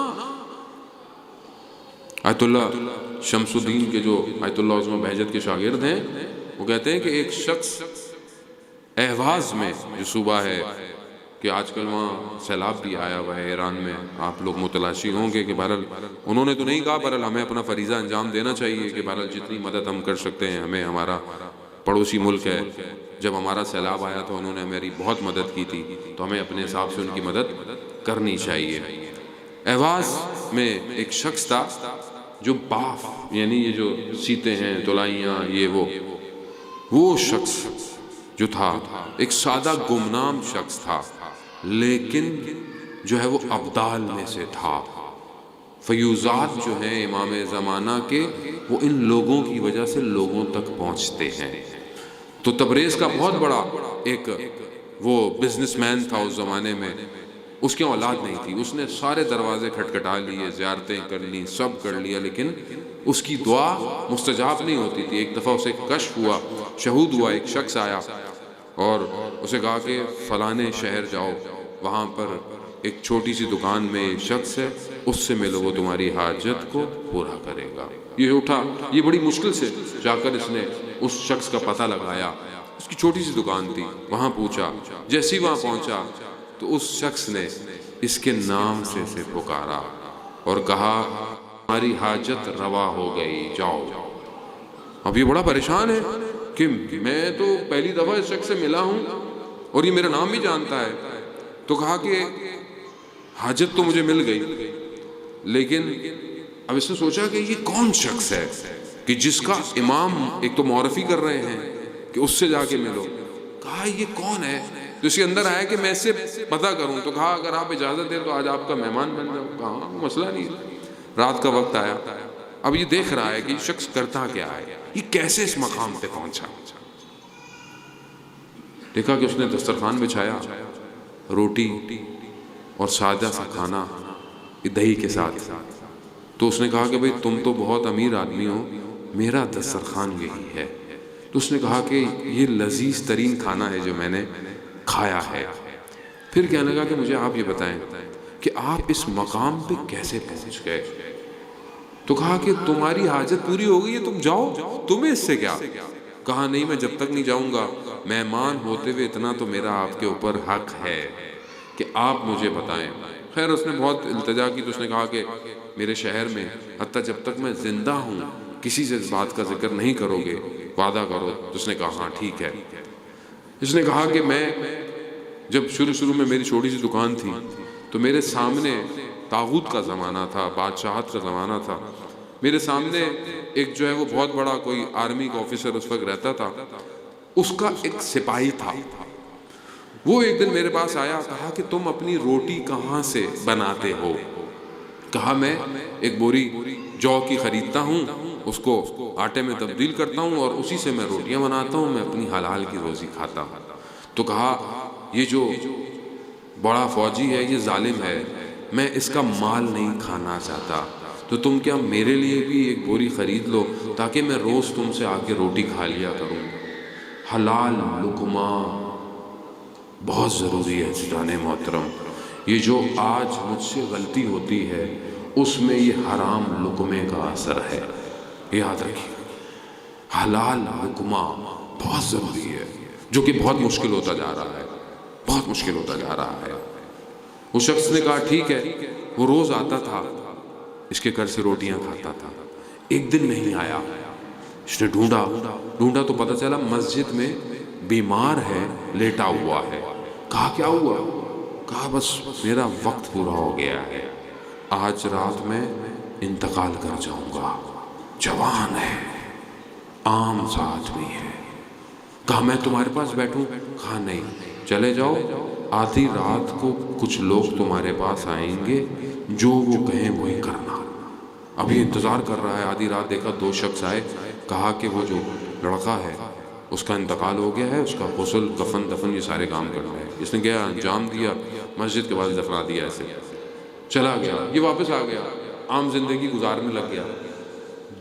Speaker 1: آیت اللہ شمس الدین کے جو آیت اللہ عظمہ بہجت کے شاگرد ہیں، وہ کہتے ہیں کہ ایک شخص اہواز میں، جو صوبہ ہے کہ آج کل وہاں سیلاب بھی آیا ہوا ہے ایران میں، آپ لوگ متلاشی ہوں گے کہ بہرحال انہوں نے تو نہیں کہا، بہرحال ہمیں اپنا فریضہ انجام دینا چاہیے کہ بہرحال جتنی مدد ہم کر سکتے ہیں، ہمیں، ہمارا پڑوسی ملک ہے، جب ہمارا سیلاب آیا تو انہوں نے ہماری بہت مدد کی تھی، تو ہمیں اپنے حساب سے ان کی مدد کرنی چاہیے۔ اہواز میں ایک شخص تھا جو باف، یعنی یہ جو سیتے ہیں، تلائیاں، یہ وہ شخص جو تھا ایک سادہ گمنام شخص تھا، لیکن جو ہے وہ ابدال میں سے تھا۔ فیوزات جو ہیں امام زمانہ کے، وہ ان لوگوں کی وجہ سے لوگوں تک پہنچتے ہیں۔ تو تبریز کا بہت بڑا ایک وہ بزنس مین تھا اس زمانے میں، اس کی اولاد نہیں تھی، اس نے سارے دروازے کھٹکھٹا لیے، زیارتیں کر لی، سب کر لیا، لیکن اس کی دعا مستجاب نہیں ہوتی تھی۔ ایک دفعہ اسے کشف ہوا، شہود ہوا، ایک شخص آیا اور اسے کہا کہ فلانے شہر جاؤ، وہاں پر ایک چھوٹی سی دکان میں ایک شخص ہے، اس سے ملو، وہ تمہاری حاجت کو پورا کرے گا۔ یہ اٹھا، یہ بڑی مشکل سے جا کر اس نے اس شخص کا پتہ لگایا، اس کی چھوٹی سی دکان تھی، وہاں پہنچا۔ جیسے ہی وہاں پہنچا تو اس شخص نے اس کے نام سے اسے پکارا اور کہا ہماری حاجت روا ہو گئی، جاؤ۔ اب یہ بڑا پریشان ہے کہ میں تو پہلی دفعہ اس شخص سے ملا ہوں اور یہ میرا نام بھی جانتا ہے، تو کہا کہ حاجت تو مجھے مل گئی، لیکن اب اس نے سوچا کہ یہ کون شخص ہے کہ جس کا امام ایک تو معرفی کر رہے ہیں کہ اس سے جا کے ملو۔ کہا یہ کون ہے؟ تو اس کے اندر آیا کہ میں اس سے پتہ کروں، تو کہا اگر آپ اجازت دیں تو آج آپ کا مہمان بن جاؤں۔ کہا مسئلہ نہیں ہے۔ رات کا وقت آیا، اب یہ دیکھ رہا ہے کہ یہ شخص کرتا کیا ہے، یہ کیسے اس مقام پہ پہنچا۔ دیکھا کہ اس نے دسترخوان بچھایا، روٹی اور سادہ سا کھانا دہی کے ساتھ، تو اس نے کہا کہ بھئی تم تو بہت امیر آدمی ہو، میرا دسترخوان یہی ہے۔ تو اس نے کہا کہ یہ لذیذ ترین کھانا ہے جو میں نے کھایا ہے۔ پھر کہنے لگا کہ مجھے آپ یہ بتائیں کہ آپ اس مقام پہ کیسے پہنچ گئے؟ تو کہا کہ تمہاری حاجت پوری ہو گئی ہے، تم جاؤ، تمہیں اس سے کیا؟ کہا نہیں، میں جب تک نہیں جاؤں گا، مہمان ہوتے ہوئے اتنا تو میرا آپ کے اوپر حق ہے کہ آپ مجھے بتائیں۔ خیر اس نے بہت التجا کی، تو اس نے کہا کہ میرے شہر میں حتیٰ جب تک میں زندہ ہوں کسی سے اس بات کا ذکر نہیں کرو گے، وعدہ کرو۔ تو اس نے کہا ہاں ٹھیک ہے۔ اس نے کہا کہ میں جب شروع میں میری چھوٹی سی دکان تھی تو میرے سامنے طاغوت کا زمانہ تھا، بادشاہت کا زمانہ تھا، میرے سامنے ایک جو ہے وہ بہت بڑا کوئی آرمی کا آفیسر اس وقت رہتا تھا، اس کا ایک سپاہی تھا، وہ ایک دن میرے پاس آیا، کہا کہ تم اپنی روٹی کہاں سے بناتے ہو؟ کہا میں ایک بوری جو کی خریدتا ہوں، اس کو آٹے میں تبدیل کرتا ہوں اور اسی سے میں روٹیاں بناتا ہوں، میں اپنی حلال کی روزی کھاتا ہوں۔ تو کہا یہ جو بڑا فوجی ہے یہ ظالم ہے، میں اس کا مال نہیں کھانا چاہتا، تو تم کیا میرے لیے بھی ایک بوری خرید لو تاکہ میں روز تم سے آ کے روٹی کھا لیا کروں۔ حلال لقمہ بہت ضروری ہے جان محترم۔ یہ جو آج مجھ سے غلطی ہوتی ہے اس میں یہ حرام لقمے کا اثر ہے، یاد رکھیے۔ حلال لقمہ بہت ضروری ہے، جو کہ بہت مشکل ہوتا جا رہا ہے، بہت مشکل ہوتا جا رہا ہے۔ اس شخص نے کہا ٹھیک ہے، وہ روز آتا تھا، اس کے گھر سے روٹیاں کھاتا تھا۔ ایک دن نہیں آیا، اس نے ڈھونڈا تو پتہ چلا مسجد میں بیمار ہے، لیٹا ہوا ہے۔ کہا کیا ہوا؟ کہا بس میرا وقت پورا ہو گیا ہے، آج رات میں انتقال کر جاؤں گا۔ جوان ہے، عام ساتھ بھی ہے۔ کہا میں تمہارے پاس بیٹھوں؟ کہا نہیں، چلے جاؤ، آدھی رات کو کچھ لوگ تمہارے پاس آئیں گے، جو وہ کہیں وہی کرنا۔ ابھی انتظار کر رہا ہے، آدھی رات دیکھا 2 شخص آئے، کہا کہ وہ جو لڑکا ہے اس کا انتقال ہو گیا ہے، اس کا غسل کفن دفن یہ سارے کام کرنا ہے۔ اس نے گیا، انجام دیا، مسجد کے بعد دفنا دیا، ایسے چلا گیا۔ یہ واپس آ گیا، عام زندگی گزارنے لگ گیا۔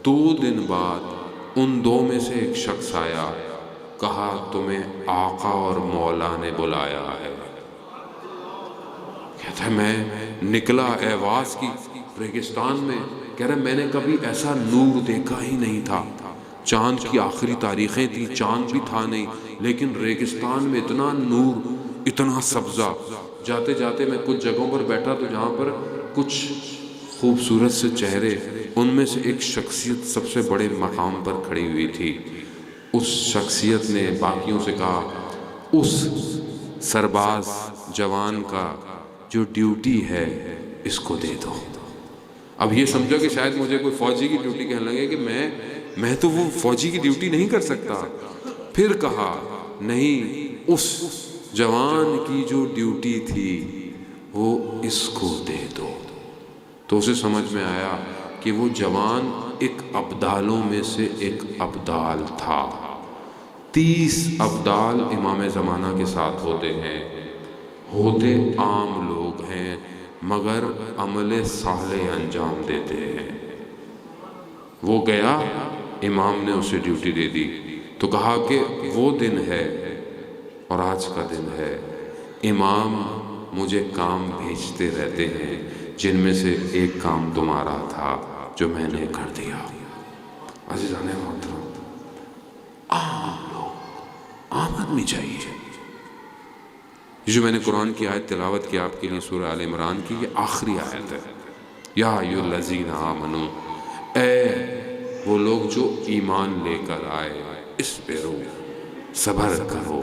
Speaker 1: 2 دن بعد ان 2 میں سے ایک شخص آیا، کہا تمہیں آقا اور مولا نے بلایا ہے۔ کہتا ہے میں نکلا ایواز کی ریگستان میں، کہہ رہا میں نے کبھی ایسا نور دیکھا ہی نہیں تھا۔ چاند کی آخری تاریخیں تھی، چاند بھی تھا نہیں، لیکن ریگستان میں اتنا نور، اتنا سبزہ۔ جاتے جاتے میں کچھ جگہوں پر بیٹھا تو جہاں پر کچھ خوبصورت سے چہرے، ان میں سے ایک شخصیت سب سے بڑے مقام پر کھڑی ہوئی تھی۔ اس شخصیت نے باقیوں سے کہا اس سرباز جوان کا جو ڈیوٹی ہے اس کو دے دو۔ اب یہ سمجھو کہ شاید مجھے کوئی فوجی کی ڈیوٹی کہنے لگے کہ میں تو وہ فوجی کی ڈیوٹی نہیں کر سکتا۔ پھر کہا نہیں، اس جوان کی جو ڈیوٹی تھی وہ اس کو دے دو۔ تو اسے سمجھ میں آیا کہ وہ جوان ایک ابدالوں میں سے ایک ابدال تھا۔ 30 ابدال امام زمانہ کے ساتھ ہوتے ہیں، ہوتے عام لوگ ہیں مگر عمل صالح انجام دیتے ہیں۔ وہ گیا، امام نے اسے ڈیوٹی دے دی تو کہا کہ وہ دن ہے اور آج کا دن ہے، امام مجھے کام بھیجتے رہتے ہیں جن میں سے ایک کام تمہارا تھا جو میں نے کر دیا۔ عزیزان محترم، عام لوگ، عام آدمی چاہیے۔ جو میں نے قرآن کی آیت تلاوت کی آپ کے لیے سورہ آل عمران کی، یہ آخری آیت ہے۔ یا ایھا الذین آمنو، اے وہ لوگ جو ایمان لے کر آئے، اصبروا، صبر کرو۔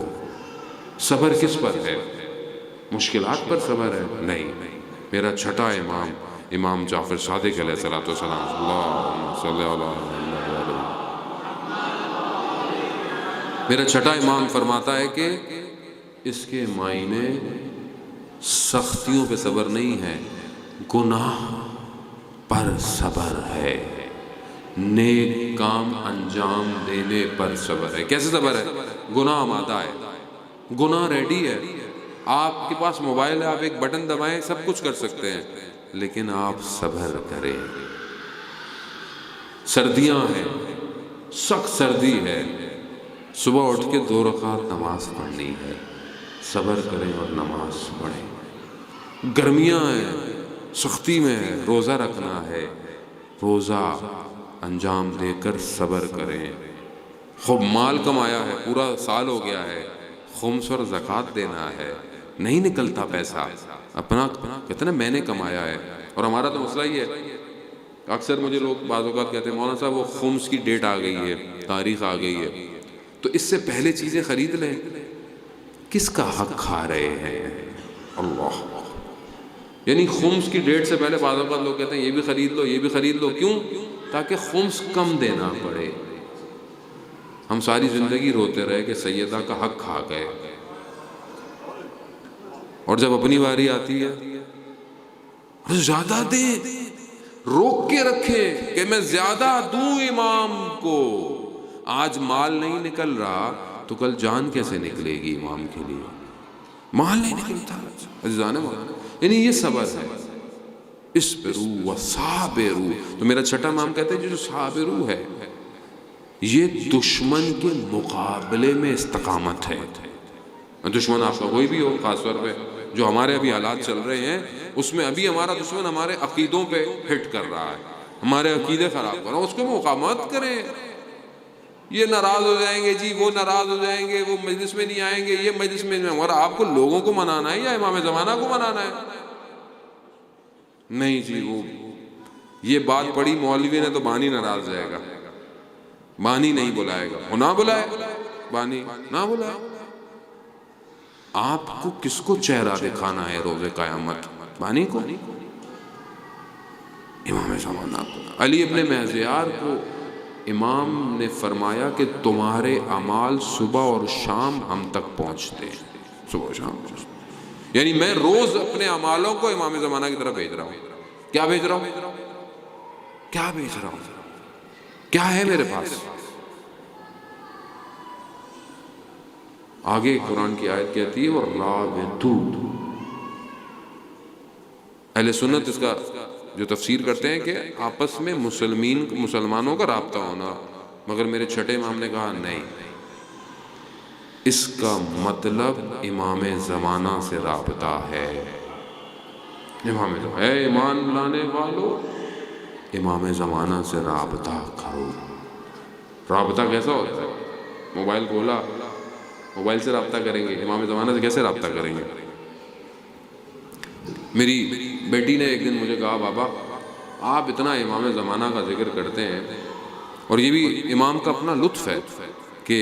Speaker 1: صبر کس پر ہے؟ مشکلات پر صبر ہے؟ نہیں۔ میرا چھٹا امام جعفر صادق علیہ السلام، اللہم صلی علی محمد، میرا چھٹا امام فرماتا ہے کہ اس کے معنی سختیوں پہ صبر نہیں ہے، گناہ پر صبر ہے، نیک کام انجام دینے پر صبر ہے۔ کیسے صبر ہے؟ گناہ آمادہ ہے، گناہ ریڈی ہے، آپ کے پاس موبائل ہے، آپ ایک بٹن دبائیں سب کچھ کر سکتے ہیں، لیکن آپ صبر کریں۔ سردیاں ہیں، سخت سردی ہے، صبح اٹھ کے 2 رکعت نماز پڑھنی ہے، صبر کریں اور نماز پڑھیں۔ گرمیاں ہیں، سختی میں ہے، روزہ رکھنا ہے، روزہ انجام دے کر صبر کریں۔ خوب مال کمایا ہے، پورا سال ہو گیا ہے، خمس اور زکوٰۃ دینا ہے، نہیں نکلتا پیسہ، اپنا کہتے ہیں میں نے کمایا ہے۔ اور ہمارا تو مسئلہ ہی ہے، اکثر مجھے لوگ بعض اوقات کہتے ہیں مولانا صاحب وہ خمس کی ڈیٹ آ گئی ہے، تاریخ آ گئی ہے، تو اس سے پہلے چیزیں خرید لیں۔ کس کا حق کھا رہے ہیں؟ اللہ، یعنی خمس کی ڈیٹ سے پہلے بعض اوقات لوگ کہتے ہیں یہ بھی خرید لو، یہ بھی خرید لو، کیوں؟ تاکہ خمس کم دینا پڑے۔ ہم ساری زندگی روتے رہے کہ سیدہ کا حق کھا گئے، اور جب اپنی باری آتی ہے زیادہ دیں، روک کے رکھے کہ میں زیادہ دوں امام کو۔ آج مال نہیں نکل رہا تو کل جان کیسے نکلے گی امام کے لیے؟ مال نہیں نکلتا عزیزان مولانا، یعنی یہ صبر ہے۔ اصبروا وصابروا، تو میرا چھٹا امام کہتے ہیں جو صابروا ہے یہ دشمن کے مقابلے میں استقامت ہے۔ دشمن آپ کا کوئی بھی ہو، خاص طور پہ جو ہمارے ابھی حالات چل رہے ہیں اس میں ابھی ہمارا دشمن ہمارے عقیدوں پہ ہٹ کر رہا ہے، ہمارے عقیدے خراب کر رہا ہے، اس کو مقاومت کریں۔ یہ ناراض ہو جائیں گے جی، وہ ناراض ہو جائیں گے، وہ مجلس میں نہیں آئیں گے، یہ مجلس میں نہیں، اور آپ کو لوگوں کو منانا ہے یا امام زمانہ کو منانا ہے؟ نہیں جی، وہ یہ بات پڑھی مولوی نے تو بانی ناراض جائے گا، بانی نہیں بلائے گا، وہ نہ بلائے، بانی نہ بلائے۔ آپ کو کس کو چہرہ دکھانا ہے روز قیامت؟ بانی کو؟ امام زمانہ کو۔ علی ابن مہذیار کو امام نے فرمایا کہ تمہارے اعمال صبح اور شام ہم تک پہنچتے ہیں، صبح و شام پہنچتے ہیں، یعنی میں روز اپنے اعمالوں کو امام زمانہ کی طرف بھیج رہا ہوں۔ کیا بھیج رہا ہوں؟ کیا بھیج رہا ہوں؟ کیا ہے میرے پاس؟ آگے قرآن کی آیت کہتی ہے وَالرَّابِطُونَ، اہل سنت اس کا جو تفسیر کرتے ہیں کہ آپس میں مسلمانوں کا رابطہ ہونا، مگر میرے چھٹے امام نے کہا نہیں، اس کا مطلب امام زمانہ سے رابطہ ہے۔ امام زمانہ اے ایمان لانے والو، امام زمانہ سے رابطہ کرو۔ رابطہ کیسا ہوتا ہے؟ موبائل کھولا، موبائل سے رابطہ کریں گے، امام زمانہ سے کیسے رابطہ کریں گے؟ میری بیٹی نے ایک دن مجھے کہا بابا آپ اتنا امام زمانہ کا ذکر کرتے ہیں، اور یہ بھی امام کا اپنا لطف ہے کہ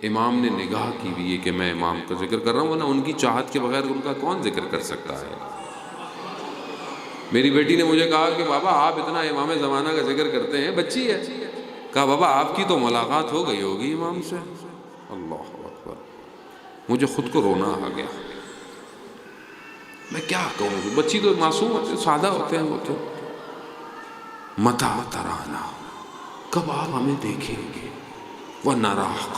Speaker 1: امام نے نگاہ کی بھی ہے کہ میں امام کا ذکر کر رہا ہوں، ورنہ ان کی چاہت کے بغیر ان کا کون ذکر کر سکتا ہے۔ میری بیٹی نے مجھے کہا کہ بابا آپ اتنا امام زمانہ کا ذکر کرتے ہیں، بچی ہے، کہا بابا آپ کی تو ملاقات ہو گئی ہوگی امام سے۔ اللہ اکبر، مجھے خود کو رونا آ گیا۔ میں کیا کہوں، بچی تو معصوم ہوتے، سادہ ہوتے ہیں وہ تو۔ متى ترانا، کب آپ ہمیں دیکھیں گے، وَنَرَاكَ،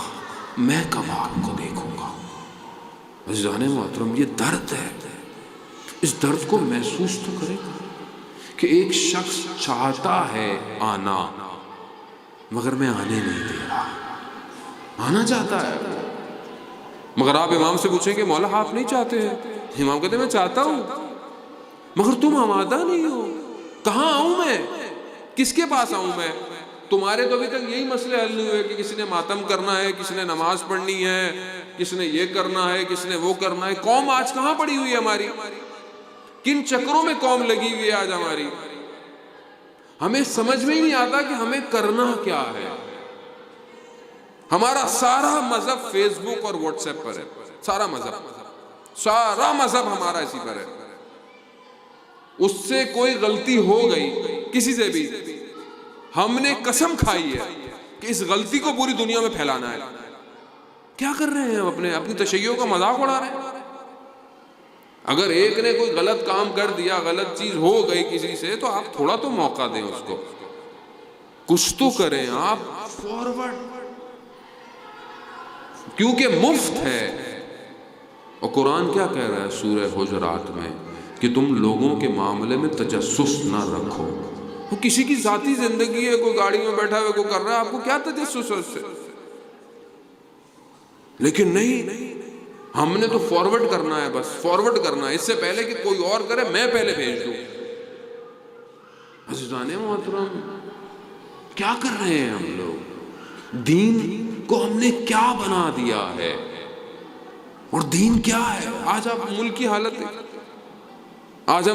Speaker 1: میں کب آپ کو دیکھوں گا۔ عزیزان محترم، یہ درد ہے، اس درد کو محسوس تو کریں کہ ایک شخص چاہتا ہے آنا مگر میں آنے نہیں دے رہا، آنا چاہتا ہے مگر آپ امام سے پوچھیں کہ مولا آپ نہیں چاہتے ہیں؟ امام کہتے ہیں میں چاہتا ہوں مگر تم آمادہ نہیں ہو۔ کہاں آؤں میں؟ کس کے پاس آؤں میں؟ تمہارے تو ابھی تک یہی مسئلے حل نہیں ہوئے کہ کسی نے ماتم کرنا ہے، کسی نے نماز پڑھنی ہے، کس نے یہ کرنا ہے، کس نے وہ کرنا ہے۔ قوم آج کہاں پڑی ہوئی ہے ہماری؟ کن چکروں میں قوم لگی ہوئی ہے آج ہماری؟ ہمیں سمجھ میں ہی نہیں آتا کہ ہمیں کرنا کیا ہے۔ ہمارا سارا مذہب فیس بک اور واٹس ایپ پر ہے، سارا مذہب ہمارا اسی پر ہے۔ اس سے کوئی غلطی ہو گئی کسی سے بھی، ہم نے قسم کھائی ہے کہ اس غلطی کو پوری دنیا میں پھیلانا ہے۔ کیا کر رہے ہیں ہم؟ اپنی تشیعوں کا مذاق اڑا رہے ہیں۔ اگر ایک نے کوئی غلط کام کر دیا، غلط چیز ہو گئی کسی سے، تو آپ تھوڑا تو موقع دیں اس کو، کچھ تو کریں آپ فارورڈ، کیونکہ مفت ہے۔ اور قرآن کیا کہہ رہا ہے سورہ حجرات میں کہ تم لوگوں کے معاملے میں تجسس نہ رکھو۔ وہ کسی کی ذاتی زندگی ہے، کوئی گاڑی میں بیٹھا ہوئے کوئی کر رہا ہے، آپ کو کیا تجسس ہے اس سے؟ لیکن نہیں، ہم نے تو فارورڈ کرنا ہے، بس فارورڈ کرنا ہے، اس سے پہلے کہ کوئی اور کرے میں پہلے بھیج دوں۔ عزیزان محترم، کیا کر رہے ہیں ہم لوگ؟ دین کو ہم نے کیا بنا دیا ہے؟ اور دین کیا ہے؟ آج آپ ملک کی حالت ہے، آج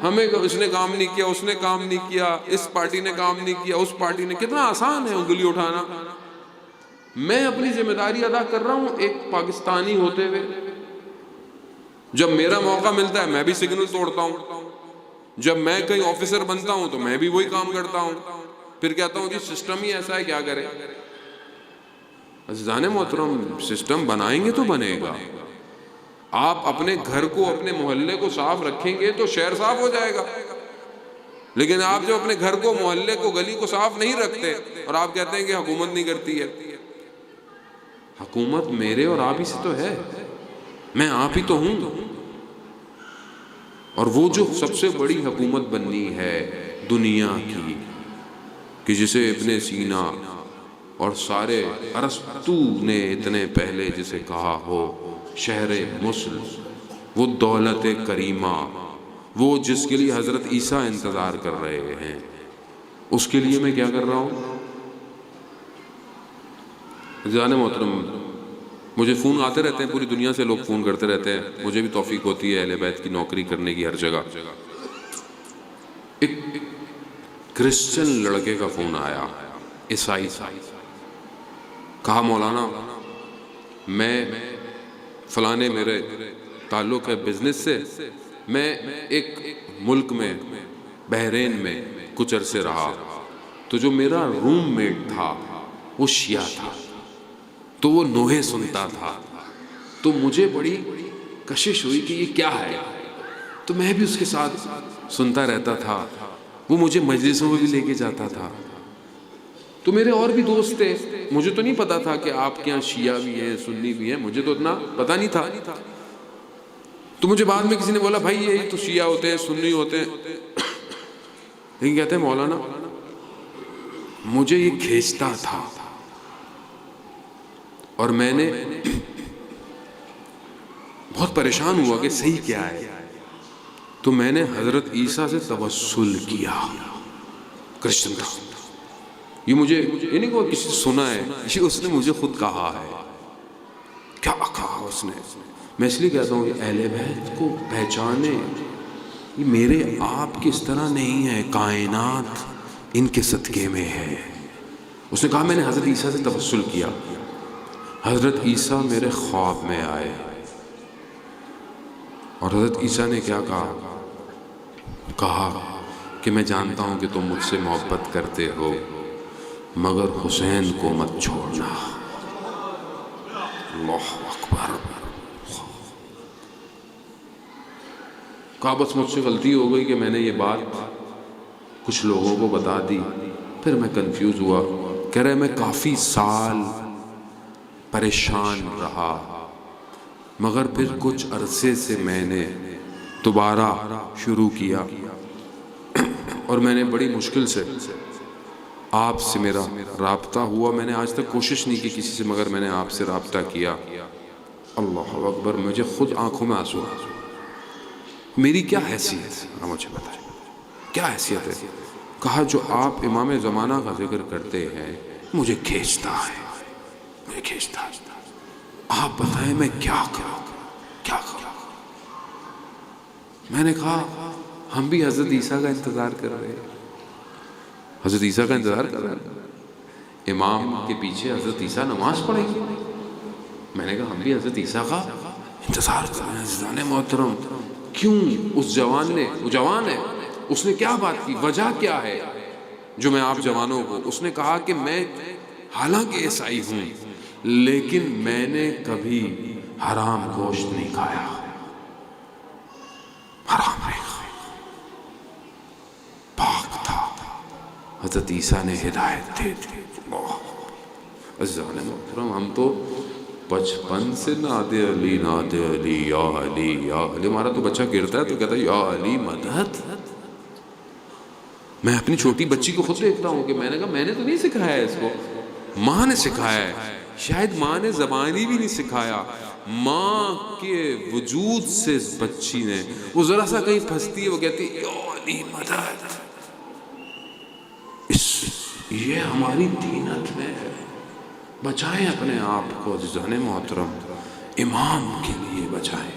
Speaker 1: ہمیں اس نے کام نہیں کیا، اس نے کام نہیں کیا، اس پارٹی نے کام نہیں کیا، اس پارٹی نے، کتنا آسان ہے انگلی اٹھانا۔ میں اپنی ذمہ داری ادا کر رہا ہوں ایک پاکستانی ہوتے ہوئے، جب میرا موقع ملتا ہے میں بھی سگنل توڑتا ہوں، جب میں کہیں آفیسر بنتا ہوں تو میں بھی وہی کام کرتا ہوں، پھر کہتا ہوں کہ سسٹم ہی ایسا ہے کیا کرے۔ عزیزان محترم، سسٹم بنائیں گے تو بنے گا۔ آپ اپنے گھر کو، اپنے محلے کو صاف رکھیں گے تو شہر صاف ہو جائے گا، لیکن آپ جو اپنے گھر کو، محلے کو، گلی کو صاف نہیں رکھتے اور آپ کہتے ہیں کہ حکومت نہیں کرتی ہے، حکومت میرے اور آپ ہی سے تو ہے، میں آپ ہی تو ہوں۔ اور وہ جو سب سے بڑی حکومت بننی ہے دنیا کی، کہ جسے ابن سینا اور سارے ارسطو نے اتنے پہلے جسے کہا ہو شہر مصر، وہ دولت کریمہ، وہ جس کے لیے حضرت عیسیٰ انتظار کر رہے ہیں، اس کے لیے میں کیا کر رہا ہوں؟ عزیزان محترم، مجھے فون آتے رہتے ہیں، پوری دنیا سے لوگ فون کرتے رہتے ہیں، مجھے بھی توفیق ہوتی ہے اہل بیت کی نوکری کرنے کی ہر جگہ۔ ایک کرسچن لڑکے کا فون آیا، عیسائی تھا. کہا مولانا میں فلانے میرے تعلق ہے بزنس سے، میں ایک ملک میں بحرین میں کچھ عرصے رہا، تو جو میرا روم میٹ تھا وہ شیعہ تھا، تو وہ نوحے سنتا تھا، تو مجھے بڑی کشش ہوئی کہ یہ کیا ہے، تو میں بھی اس کے ساتھ سنتا رہتا تھا. وہ مجھے مجلسوں میں بھی لے کے جاتا تھا. تو میرے اور بھی دوست تھے، مجھے تو نہیں پتا تھا کہ آپ کے یہاں شیعہ بھی ہیں سنی بھی ہیں، مجھے تو اتنا پتا نہیں تھا. تو مجھے بعد میں کسی نے بولا بھائی یہی تو شیعہ ہوتے ہیں سنی ہوتے ہیں. لیکن کہتے ہیں مولانا مجھے یہ کھینچتا تھا، اور میں نے بہت پریشان ہوا کہ صحیح کیا ہے. تو میں نے حضرت عیسیٰ سے توسل کیا. کرسچن تھا یہ، مجھے یہ نہیں کہ کسی سنا ہے، یہ اس نے مجھے خود کہا ہے. کیا کہا اس نے؟ میں اس لیے کہتا ہوں کہ اہل بیت کو پہچانے، یہ میرے آپ کی اس طرح نہیں ہے، کائنات ان کے صدقے میں ہے. اس نے کہا میں نے حضرت عیسیٰ سے توسل کیا. حضرت عیسیٰ میرے خواب میں آئے، اور حضرت عیسیٰ نے کیا کہا کہ میں جانتا ہوں کہ تم مجھ سے محبت کرتے ہو، مگر حسین کو مت چھوڑنا. اللہ اکبر. کہا بس مجھ سے غلطی ہو گئی کہ میں نے یہ بات کچھ لوگوں کو بتا دی. پھر میں کنفیوز ہوا. کہہ رہے میں کافی سال پریشان رہا، مگر پھر کچھ عرصے سے میں نے دوبارہ شروع کیا، اور میں نے بڑی مشکل سے آپ سے میرا رابطہ ہوا. میں نے آج تک کوشش نہیں کی کسی سے، مگر میں نے آپ سے رابطہ کیا. اللہ اکبر. مجھے خود آنکھوں میں آنسو آ. میری کیا حیثیت ہے مجھے بتائیں، کیا حیثیت ہے؟ کہا جو آپ امام زمانہ کا ذکر کرتے ہیں مجھے کھینچتا ہے، مجھے کھینچتا ہے. آپ بتائیں میں کیا کروں، کیا کروں؟ میں نے کہا ہم بھی حضرت عیسیٰ کا انتظار کر رہے ہیں، حضرت عیسیٰ کا انتظار کر رہے ہیں. امام کے پیچھے حضرت عیسیٰ نماز پڑھیں گے. میں نے کہا ہم بھی حضرت عیسیٰ کا انتظار کر رہے ہیں. عزیزان محترم، کیوں اس جوان نے، وہ جوان ہے، اس نے کیا بات کی، وجہ کیا ہے جو میں آپ جوانوں کو، اس نے کہا کہ میں حالانکہ عیسائی ہوں لیکن میں نے کبھی حرام گوشت نہیں کھایا، حرام نہیں کھایا، پاک تھا. حضرت عیسیٰ نے ہدایت دے دی. عزیزان محترم، ہم تو بچپن سے نادے علی نادے علی یا علی یا علی. ہمارا تو بچہ گرتا ہے تو کہتا ہے یا علی مدد. میں اپنی چھوٹی بچی کو خود دیکھتا ہوں کہ میں نے کہا میں نے تو نہیں سکھایا ہے اس کو، ماں نے سکھایا ہے. شاید ماں نے زبانی بھی نہیں سکھایا، ماں کے وجود سے اس بچی نے، وہ ذرا سا کہیں پھنستی ہے وہ کہتی ہے یا علی مدد. یہ ہماری دینت میں ہے. بچائیں اپنے آپ کو عزیزان محترم، امام کے لیے بچائیں.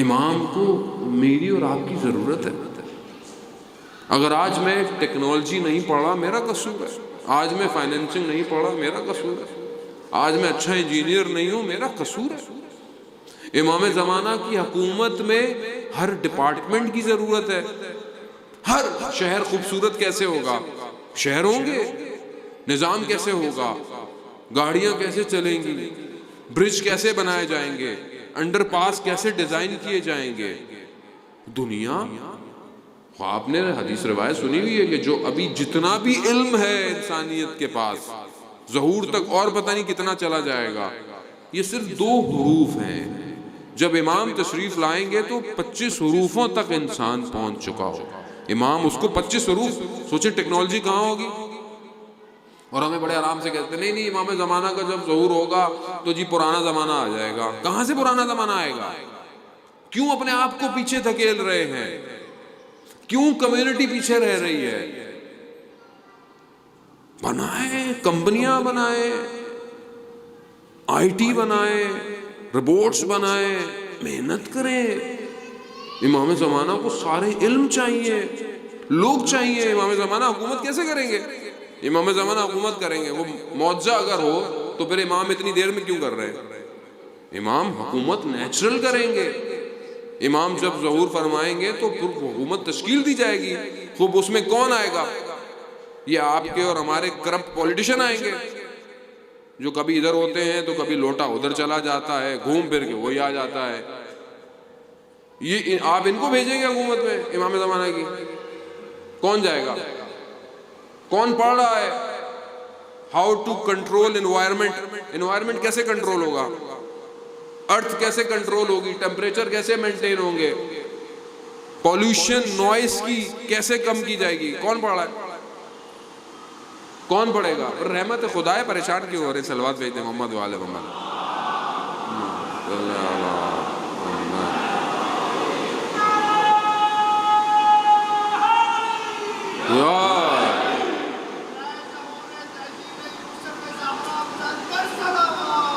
Speaker 1: امام کو میری اور آپ کی ضرورت ہے. اگر آج میں ٹیکنالوجی نہیں پڑھا میرا قصور ہے، آج میں فائنینسنگ نہیں پڑھا میرا قصور ہے، آج میں اچھا انجینئر نہیں ہوں میرا قصور ہے. امام زمانہ کی حکومت میں ہر ڈپارٹمنٹ کی ضرورت ہے. ہر شہر خوبصورت کیسے ہوگا؟ شہر ہوں گے، نظام کیسے ہوگا، گاڑیاں کیسے چلیں گی، برج کیسے بنائے جائیں گے، انڈر پاس کیسے ڈیزائن کیے جائیں گے. دنیا، آپ نے حدیث روایت سنی ہوئی ہے کہ جو ابھی جتنا بھی علم ہے انسانیت کے پاس ظہور تک اور پتہ نہیں کتنا چلا جائے گا. یہ صرف 2 حروف ہیں. جب امام تشریف لائیں گے تو 25 حروفوں تک انسان پہنچ چکا ہوگا. امام اس کو 25 حروف، سوچیں ٹیکنالوجی کہاں ہوگی. اور ہمیں بڑے آرام سے کہتے ہیں نہیں نہیں امام زمانہ کا جب ظہور ہوگا تو جی پرانا زمانہ آ جائے گا. کہاں سے پرانا زمانہ آئے گا؟ کیوں اپنے آپ کو پیچھے دھکیل رہے ہیں؟ کیوں کمیونٹی پیچھے رہ رہی ہے؟ بنائیں، کمپنیاں بنائیں، آئی ٹی بنائیں، روبوٹس بنائیں، محنت کریں. امام زمانہ کو سارے علم چاہیے، لوگ چاہیے. امام زمانہ حکومت کیسے کریں گے؟ امام زمانہ حکومت کریں گے، وہ معجزہ اگر ہو تو پھر امام اتنی دیر میں کیوں کر رہے ہیں؟ امام حکومت نیچرل کریں گے، امام جب ظہور فرمائیں گے تو پھر حکومت تشکیل دی جائے گی۔ خوب اس میں کون آئے گا؟ یہ آپ کے اور ہمارے کرپٹ پولیٹیشن آئیں گے، جو کبھی ادھر ہوتے ہیں تو کبھی لوٹا ادھر چلا جاتا ہے، گھوم پھر کے وہی آ جاتا ہے۔ یہ آپ ان کو بھیجیں گے حکومت میں امام زمانہ کی؟ کون جائے گا؟ کون پڑھ رہا ہے how to control environment? Environment کیسے کنٹرول ہوگا؟ ارتھ کیسے کنٹرول ہوگی؟ ٹیمپریچر کیسے مینٹین ہوں گے؟ پولوشن، نوائز کی کیسے کم کی جائے گی؟ کون پڑھ رہا ہے؟ کون پڑھے گا؟ رحمت خدا ہے، پریشان کیوں ہو رہے؟ صلوات بھیجتے محمد والے محمد۔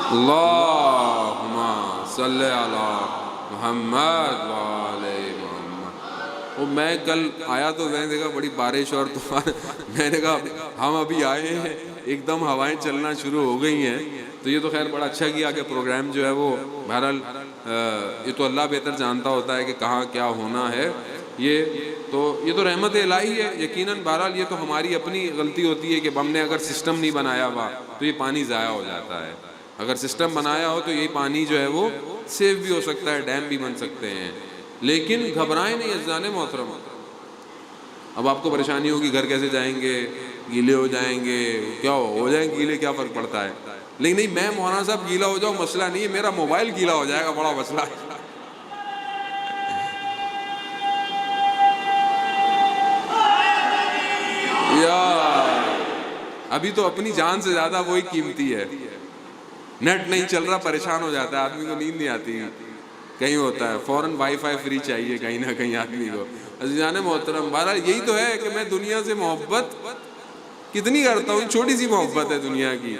Speaker 1: اللہم صلی علی محمد وعلی محمد۔ وہ میں کل آیا تو میں نے دیکھا بڑی بارش اور طوفان، میں نے کہا ہم ابھی آئے ہیں ایک دم ہوائیں چلنا شروع ہو گئی ہیں، تو یہ تو خیر بڑا اچھا کیا کہ پروگرام جو ہے وہ بہرحال یہ تو اللہ بہتر جانتا ہوتا ہے کہ کہاں کیا ہونا ہے، یہ تو رحمت الہی ہے یقیناً۔ بہرحال یہ تو ہماری اپنی غلطی ہوتی ہے کہ ہم نے اگر سسٹم نہیں بنایا ہوا تو یہ پانی ضائع ہو جاتا ہے۔ اگر سسٹم بنایا ہو تو یہی پانی جو ہے وہ سیو بھی ہو سکتا ہے، ڈیم بھی بن سکتے ہیں۔ لیکن گھبرائیں نہیں عزیزان محترم۔ اب آپ کو پریشانی ہوگی گھر کیسے جائیں گے، گیلے ہو جائیں گے، کیا ہو جائیں گیلے، کیا فرق پڑتا ہے؟ لیکن نہیں، میں مولانا صاحب گیلا ہو جاؤں مسئلہ نہیں ہے، میرا موبائل گیلا ہو جائے گا بڑا مسئلہ ہے۔ ابھی تو اپنی جان سے زیادہ وہی قیمتی ہے۔ نیٹ نہیں چل رہا پریشان ہو جاتا ہے آدمی کو، نیند نہیں آتی، کہیں ہوتا ہے فوراً وائی فائی فری چاہیے کہیں نہ کہیں آدمی کو۔ عزیزان محترم بہرحال یہی تو ہے کہ میں دنیا سے محبت کتنی کرتا ہوں، چھوٹی سی محبت ہے دنیا کی۔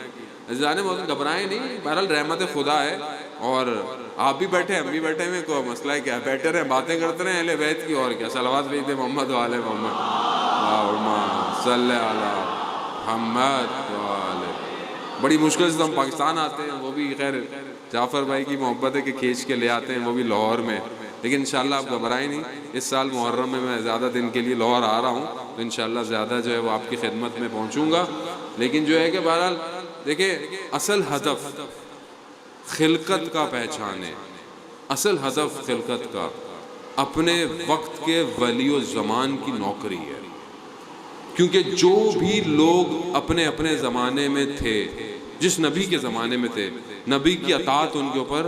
Speaker 1: عزیزان محترم گھبرائیں نہیں، بہرحال رحمت خدا ہے، اور آپ بھی بیٹھے ہم بھی بیٹھے ہوئے، کوئی مسئلہ ہے کیا؟ بیٹھے رہے باتیں کرتے رہے اہل بیت کی، اور کیا۔ صلوات بھیجتے محمد والے محمد، اللہم صلی علی محمد والے۔ بڑی مشکل سے ہم پاکستان آتے ہیں، وہ بھی خیر جعفر بھائی کی محبت ہے کہ کھینچ کے لے آتے ہیں، وہ بھی لاہور میں۔ لیکن انشاءاللہ آپ گھبرائیں نہیں، اس سال محرم میں زیادہ دن کے لیے لاہور آ رہا ہوں، تو انشاءاللہ زیادہ جو ہے وہ آپ کی خدمت میں پہنچوں گا۔ لیکن جو ہے کہ بہرحال دیکھیں، اصل ہدف خلقت کا پہچانے، اصل ہدف خلقت کا اپنے وقت کے ولی و زمان کی نوکری ہے۔ کیونکہ جو بھی لوگ اپنے اپنے زمانے میں تھے، جس نبی کے زمانے میں تھے، نبی کی اطاعت ان کے اوپر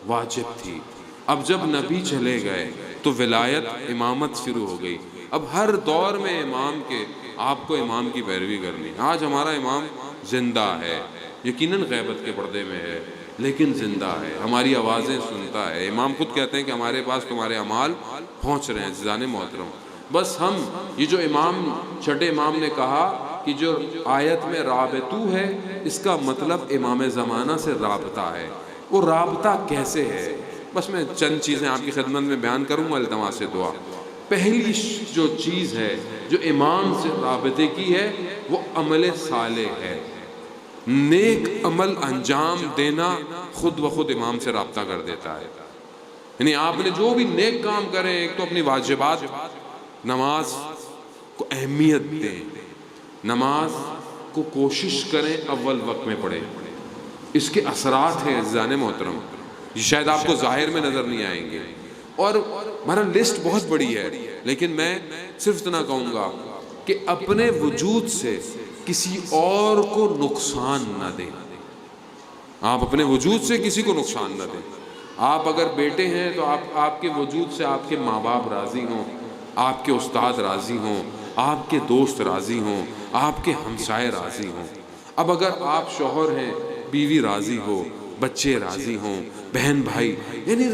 Speaker 1: واجب تھی۔ اب جب نبی چلے گئے تو ولایت، امامت شروع ہو گئی۔ اب ہر دور میں امام کے، آپ کو امام کی پیروی کرنی۔ آج ہمارا امام زندہ ہے، یقیناً غیبت کے پردے میں ہے، لیکن زندہ ہے، ہماری آوازیں سنتا ہے۔ امام خود کہتے ہیں کہ ہمارے پاس تمہارے اعمال پہنچ رہے ہیں۔ عزیزان محترم بس ہم یہ جو امام چھٹے امام نے کہا کہ جو آیت میں رابطو ہے، اس کا مطلب امام زمانہ سے رابطہ ہے۔ وہ رابطہ کیسے ہے؟ بس میں چند چیزیں آپ کی خدمت میں بیان کروں گا التماس سے دعا۔ پہلی جو چیز ہے جو امام سے رابطے کی ہے وہ عمل صالح ہے۔ نیک عمل انجام دینا خود بخود امام سے رابطہ کر دیتا ہے۔ یعنی آپ نے جو بھی نیک کام کریں، ایک تو اپنی واجبات، نماز کو اہمیت دیں، نماز کو کوشش کریں اول وقت میں پڑھیں۔ اس کے اثرات ہیں عزیزان محترم، یہ شاید آپ کو ظاہر میں نظر نہیں آئیں گے، اور ہمارا لسٹ بہت بڑی ہے، لیکن میں صرف اتنا کہوں گا کہ اپنے وجود سے کسی اور کو نقصان نہ دیں۔ آپ اپنے وجود سے کسی کو نقصان نہ دیں۔ آپ اگر بیٹے ہیں تو آپ کے وجود سے آپ کے ماں باپ راضی ہوں، آپ کے استاد راضی ہوں، آپ کے دوست راضی ہوں، آپ کے ہمسائے راضی ہوں۔ اب اگر آپ شوہر ہیں، بیوی راضی ہو، بچے راضی ہوں، بہن بھائی، یعنی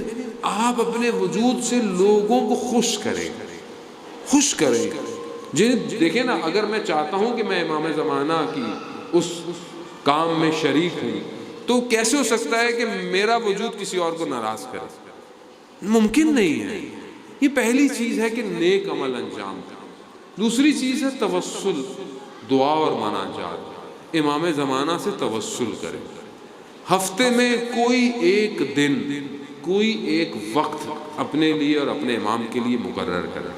Speaker 1: آپ اپنے وجود سے لوگوں کو خوش کریں، خوش کریں۔ دیکھیں نا، اگر میں چاہتا ہوں کہ میں امام زمانہ کی اس کام میں شریک ہوں، تو کیسے ہو سکتا ہے کہ میرا وجود کسی اور کو ناراض کرے؟ ممکن نہیں ہے۔ یہ پہلی چیز ہے کہ نیک عمل انجام۔ دوسری چیز ہے توسل، دعا اور مناجات، امام زمانہ سے توسل کریں، ہفتے میں کوئی ایک دن، کوئی ایک وقت اپنے لیے اور اپنے امام کے لیے مقرر کریں۔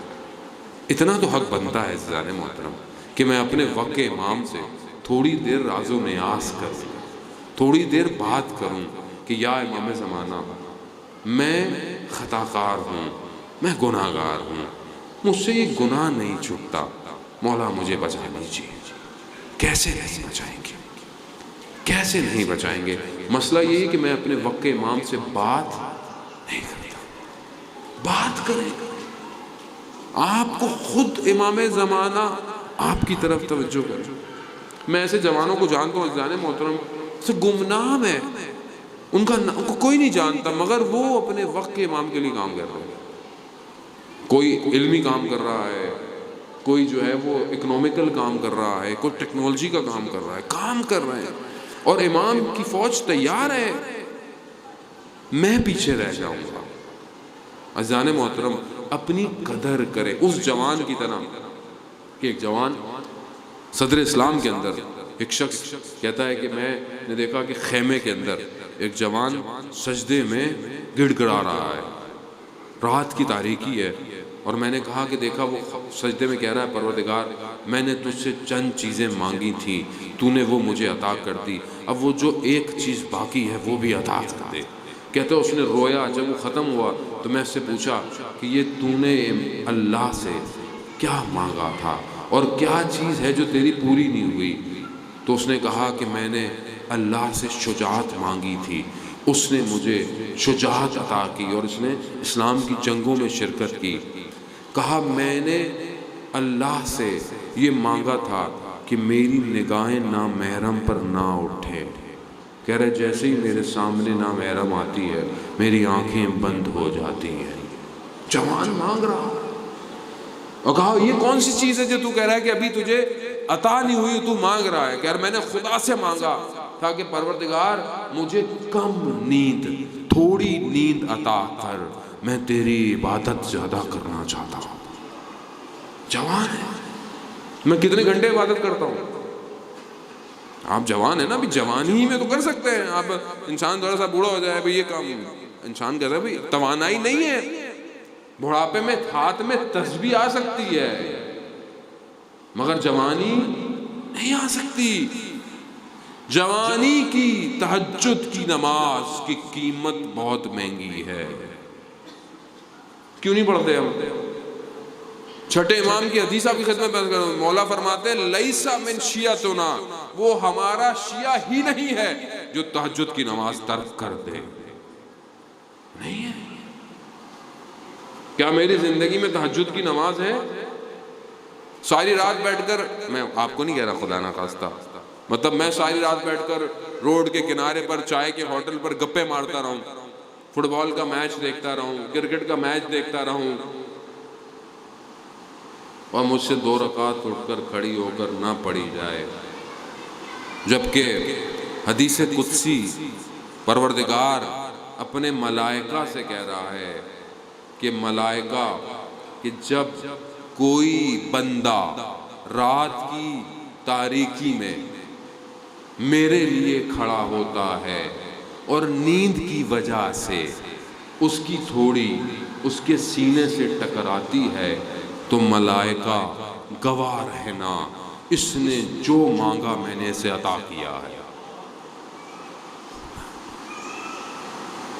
Speaker 1: اتنا تو حق بنتا ہے عزیزان محترم کہ میں اپنے وقت کے امام سے تھوڑی دیر راز و نیاز کروں، تھوڑی دیر بات کروں کہ یا امام زمانہ، میں خطا کار ہوں، میں گناہ گار ہوں، مجھ سے یہ گناہ نہیں چھٹتا، مولا مجھے بچا لیجیے۔ کیسے نہیں بچائیں گے، کیسے نہیں بچائیں گے؟ مسئلہ یہ ہے کہ میں اپنے وقت کے امام سے بات نہیں کرتا۔ بات کریں، آپ کو خود امام زمانہ آپ کی طرف توجہ کریں۔ میں ایسے جوانوں کو جانتا ہوں عزیزان محترم سے گمنام ہے، ان کو کوئی نہیں جانتا، مگر وہ اپنے وقت کے امام کے لیے کام کر رہے ہیں۔ کوئی علمی کام کر رہا ہے، کوئی جو ہے وہ اکنومیکل کام کر رہا ہے، کوئی ٹیکنالوجی کا کام کر رہا ہے، کام کر رہے ہیں، اور امام کی فوج تیار ہے، میں پیچھے رہ جاؤں گا۔ عزیزان محترم اپنی قدر کرے اس جوان کی طرح کہ ایک جوان صدر اسلام کے اندر ایک شخص کہتا ہے کہ میں نے دیکھا کہ خیمے کے اندر ایک جوان سجدے میں گڑ گڑا رہا ہے، رات کی تاریکی ہے، اور میں نے کہا کہ دیکھا وہ سجدے میں کہہ رہا ہے پروردگار میں نے تجھ سے چند چیزیں مانگی تھیں، تو نے وہ مجھے عطا کر دی، اب وہ جو ایک چیز باقی ہے وہ بھی عطا کر دے۔ کہتے اس نے رویا، جب وہ ختم ہوا تو میں اس سے پوچھا کہ یہ تو نے اللہ سے کیا مانگا تھا اور کیا چیز ہے جو تیری پوری نہیں ہوئی؟ تو اس نے کہا کہ میں نے اللہ سے شجاعت مانگی تھی، اس نے مجھے شجاعت عطا کی اور اس نے اسلام کی جنگوں میں شرکت کی۔ کہا میں نے اللہ سے یہ مانگا تھا کہ میری نگاہیں نامحرم پر نہ اٹھے۔ کہہ رہے جیسے ہی میرے سامنے نامحرم آتی ہے میری آنکھیں بند ہو جاتی ہیں۔ جوان مانگ رہا، اور کہا یہ کون سی چیز ہے جو تو کہہ رہا ہے کہ ابھی تجھے عطا نہیں ہوئی، تو مانگ رہا ہے؟ کہ میں نے خدا سے مانگا تھا کہ پروردگار مجھے کم نیند، تھوڑی نیند عطا کر، میں تیری عبادت زیادہ کرنا چاہتا ہوں۔ جوان ہے، میں کتنے گھنٹے عبادت کرتا ہوں؟ آپ جوان ہیں نا، ابھی جوانی میں تو کر سکتے ہیں آپ۔ انسان تھوڑا سا بوڑھا ہو جائے بھئی یہ کام، انسان کہتا ہے بھئی توانائی نہیں ہے، بڑھاپے میں ہاتھ میں تسبیح آ سکتی ہے مگر جوانی نہیں آ سکتی۔ جوانی کی تہجد کی نماز کی قیمت بہت مہنگی ہے۔ کیوں نہیں پڑھتے ہم؟ چھٹے امام کی حدیث آپ کی خدمت میں کروں، مولا فرماتے ہیں لیسا من شیعتنا، وہ ہمارا شیعہ ہی نہیں ہے جو تہجد کی نماز ترک کر دے۔ نہیں ہے۔ کیا میری زندگی میں تہجد کی نماز ہے؟ ساری رات بیٹھ کر، میں آپ کو نہیں کہہ رہا خدا نخواستہ، مطلب میں ساری رات بیٹھ کر روڈ کے کنارے پر چائے کے ہوٹل پر گپے مارتا رہوں، فٹ بال کا میچ دیکھتا رہوں، کرکٹ کا میچ دیکھتا رہوں، اور مجھ سے 2 رکعت اٹھ کر کھڑی ہو کر نہ پڑھی جائے، جبکہ حدیث قدسی پروردگار اپنے ملائکہ سے کہہ رہا ہے کہ ملائکہ کہ جب کوئی بندہ رات کی تاریکی میں میرے لیے کھڑا ہوتا ہے اور نیند کی وجہ سے اس کی تھوڑی اس کے سینے سے ٹکراتی ہے تو ملائکہ گواہ رہنا اس نے جو مانگا میں نے اسے عطا کیا ہے۔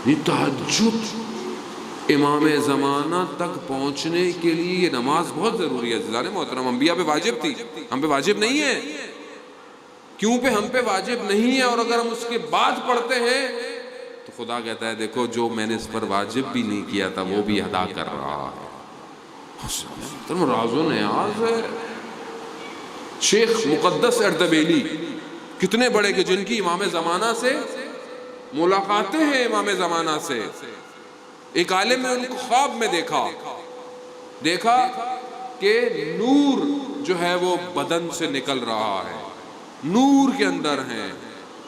Speaker 1: یہ تہجد امام زمانہ تک پہنچنے کے لیے یہ نماز بہت ضروری ہے عزیزان محترم۔ انبیاء پہ واجب تھی، ہم پہ واجب نہیں ہے۔ کیوں پہ ہم پہ واجب نہیں ہے؟ اور اگر ہم اس کے بعد پڑھتے ہیں تو خدا کہتا ہے دیکھو جو میں نے اس پر واجب بھی نہیں کیا تھا وہ بھی ادا کر رہا ہے۔ راز و نیاز ہے۔ شیخ مقدس اردبیلی کتنے بڑے کہ جن کی امام زمانہ سے ملاقاتیں ہیں، امام زمانہ سے۔ ایک عالم نے ان کو خواب میں دیکھا کہ نور جو ہے وہ بدن سے نکل رہا ہے، نور کے اندر ہیں،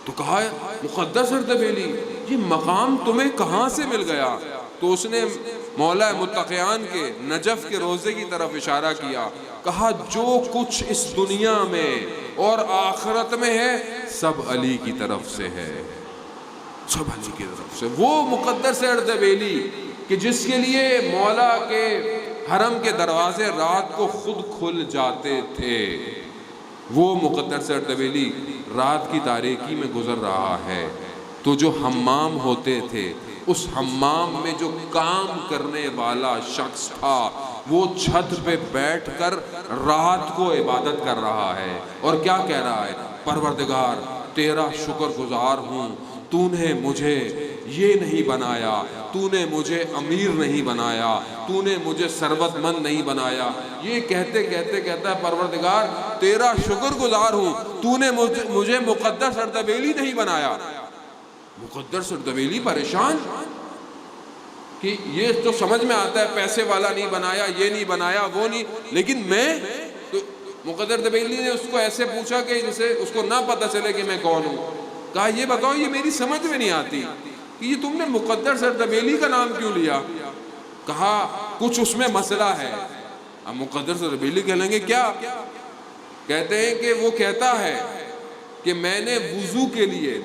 Speaker 1: تو کہا مقدس اردبیلی یہ مقام تمہیں کہاں سے مل گیا؟ تو اس نے مولا متقیان کے نجف کے روزے کی طرف اشارہ کیا کہا جو کچھ اس دنیا میں اور آخرت میں ہے سب علی کی طرف سے ہے، سب علی کی طرف سے۔ وہ مقدس اردبیلی کہ جس کے لیے مولا کے حرم کے دروازے رات کو خود کھل جاتے تھے، وہ مقدس اردبیلی رات کی تاریکی میں گزر رہا ہے، تو جو حمام ہوتے تھے اس حمام میں جو کام کرنے والا شخص تھا وہ چھت پہ بیٹھ کر رات کو عبادت کر رہا ہے اور کیا کہہ رہا ہے؟ پروردگار تیرا شکر گزار ہوں، تو نے مجھے یہ نہیں بنایا، تو نے مجھے امیر نہیں بنایا، تو نے مجھے ثروت مند نہیں بنایا۔ یہ کہتے کہتے کہتا ہے پروردگار تیرا شکر گزار ہوں، تو نے مجھے مقدس اردبیلی نہیں بنایا۔ مقدس اردبیلی پریشان کہ یہ تو سمجھ میں آتا ہے پیسے والا نہیں بنایا، یہ نہیں بنایا، وہ نہیں، لیکن میں تو مقدس اردبیلی نے اس کو ایسے پوچھا کہ جسے اس کو نہ پتہ چلے کہ میں کون ہوں۔ کہا یہ بتاؤ یہ میری سمجھ میں نہیں آتی کہ یہ تم نے مقدس اردبیلی کا نام کیوں لیا؟ کہا کچھ اس میں مسئلہ ہے۔ اب مقدس اردبیلی کہہ لیں گے کیا؟ کہتے ہیں کہ وہ کہتا ہے کہ میں نے وضو کے لیے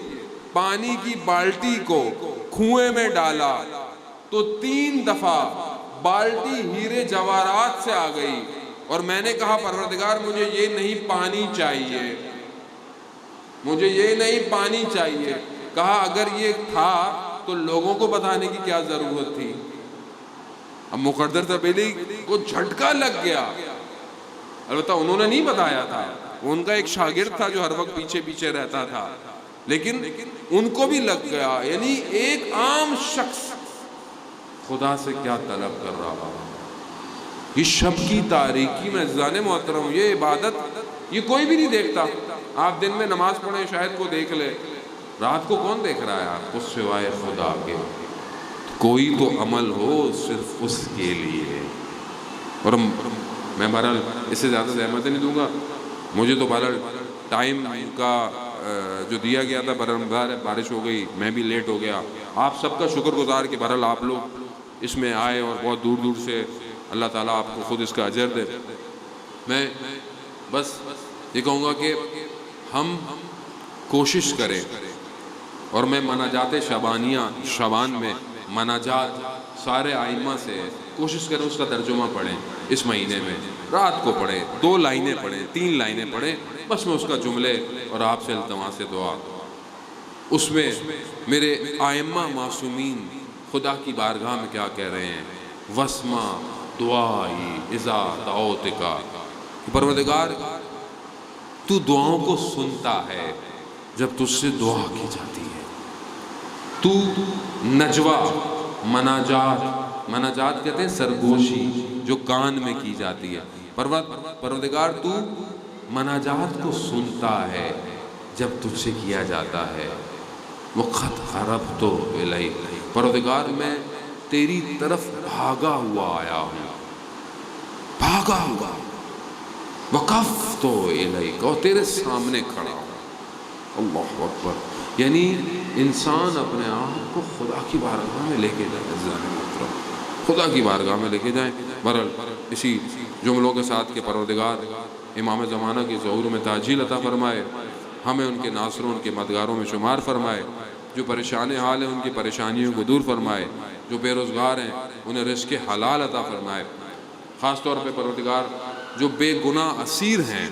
Speaker 1: پانی کی بالٹی کو کنویں میں ڈالا تو 3 دفعہ بالٹی ہیرے جواہرات سے آ گئی، اور میں نے کہا پروردگار مجھے یہ نہیں پانی چاہیے، مجھے یہ نہیں پانی چاہیے۔ کہا اگر یہ تھا تو لوگوں کو بتانے کی کیا ضرورت تھی؟ اب مقدس اردبیلی کو جھٹکا لگ گیا، البتہ انہوں نے نہیں بتایا تھا، ان کا ایک شاگرد تھا جو ہر وقت پیچھے پیچھے رہتا تھا، لیکن ان کو بھی لگ گیا، یعنی ایک عام شخص خدا سے کیا طلب کر رہا ہے۔ یہ شب کی تاریکی میں عزیزان محترم یہ عبادت یہ کوئی بھی نہیں دیکھتا۔ آپ دن میں نماز پڑھیں شاید کو دیکھ لے، رات کو کون دیکھ رہا ہے آپ کو سوائے خدا کے؟ کوئی تو عمل ہو صرف اس کے لیے۔ اور میں بہرحال اس سے زیادہ زحمت نہیں دوں گا، مجھے تو بہرحال ٹائم کا جو دیا گیا تھا بہرحال بارش ہو گئی، میں بھی لیٹ ہو گیا۔ آپ سب کا شکر گزار کہ بہرحال آپ لوگ اس میں آئے اور بہت دور دور سے، اللہ تعالیٰ آپ کو خود اس کا اجر دے۔ میں بس یہ کہوں گا کہ ہم کوشش کریں، اور میں مناجات شعبان میں مناجات سارے آئمہ سے کوشش کریں اس کا ترجمہ پڑھیں، اس مہینے میں رات کو پڑھیں، 2 لائنیں پڑھیں، 3 لائنیں پڑھیں، بس میں اس کا جملے اور آپ سے التماس دعا، اس میں میرے آئمہ معصومین خدا کی بارگاہ میں کیا کہہ رہے ہیں؟ وسمع دعائی اذا دعوتکا، پروردگار تو دعاؤں کو سنتا ہے جب تجھ سے دعا کی جاتی ہے، تو نجوا مناجات کہتے ہیں سرگوشی جو کان میں کی جاتی ہے، پروردگار تو مناجات کو سنتا ہے جب تجھ سے کیا جاتا ہے۔ وقت خربت الیک، پروردگار میں تیری طرف بھاگا ہوا آیا ہوں، بھاگا ہوا، وقفت الیک، اور تیرے سامنے کھڑا ہوں۔ اللہ اکبر، یعنی انسان اپنے آپ کو خدا کی بارگاہ میں لے کے جائے، خدا کی بارگاہ میں لے کے جائیں۔ بہرحال اسی جملوں کے ساتھ کہ پروردگار امام زمانہ کی ظہور میں تاجیل عطا فرمائے، ہمیں ان کے ناصروں ان کے مددگاروں میں شمار فرمائے، جو پریشان حال ہیں ان کی پریشانیوں کو دور فرمائے، جو بے روزگار ہیں انہیں رزق حلال عطا فرمائے، خاص طور پہ پروردگار جو بے گناہ اسیر ہیں،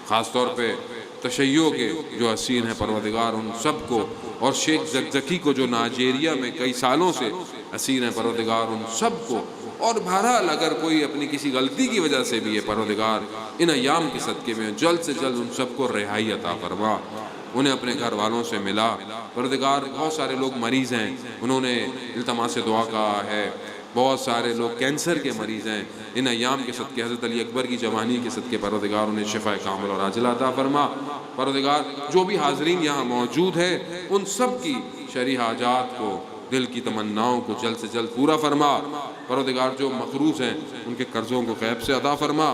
Speaker 1: خاص طور پہ تشیع کے جو اسیر ہیں پروردگار ان سب کو، اور شیخ زکزکی کو جو نائجیریا میں کئی سالوں سے اسیر ہیں پروردگار ان سب کو، اور بہرحال اگر کوئی اپنی کسی غلطی کی وجہ سے بھی ہے پروردگار ان ایام کے صدقے میں جلد سے جلد ان سب کو رہائی عطا فرما، انہیں اپنے گھر والوں سے ملا۔ پروردگار بہت سارے لوگ مریض ہیں، انہوں نے التماس دعا کہا ہے، بہت سارے لوگ کینسر کے مریض ہیں، ان ایام کے صدقے حضرت علی اکبر کی جوانی کے صدقے پروردگار انہیں شفا کامل اور عاجلہ عطا فرما۔ پروردگار جو بھی حاضرین یہاں موجود ہیں ان سب کی شرعی حاجات کو، دل کی تمناؤں کو جلد سے جلد پورا فرما۔ پروردگار جو مقروض ہیں ان کے قرضوں کو غیب سے عطا فرما۔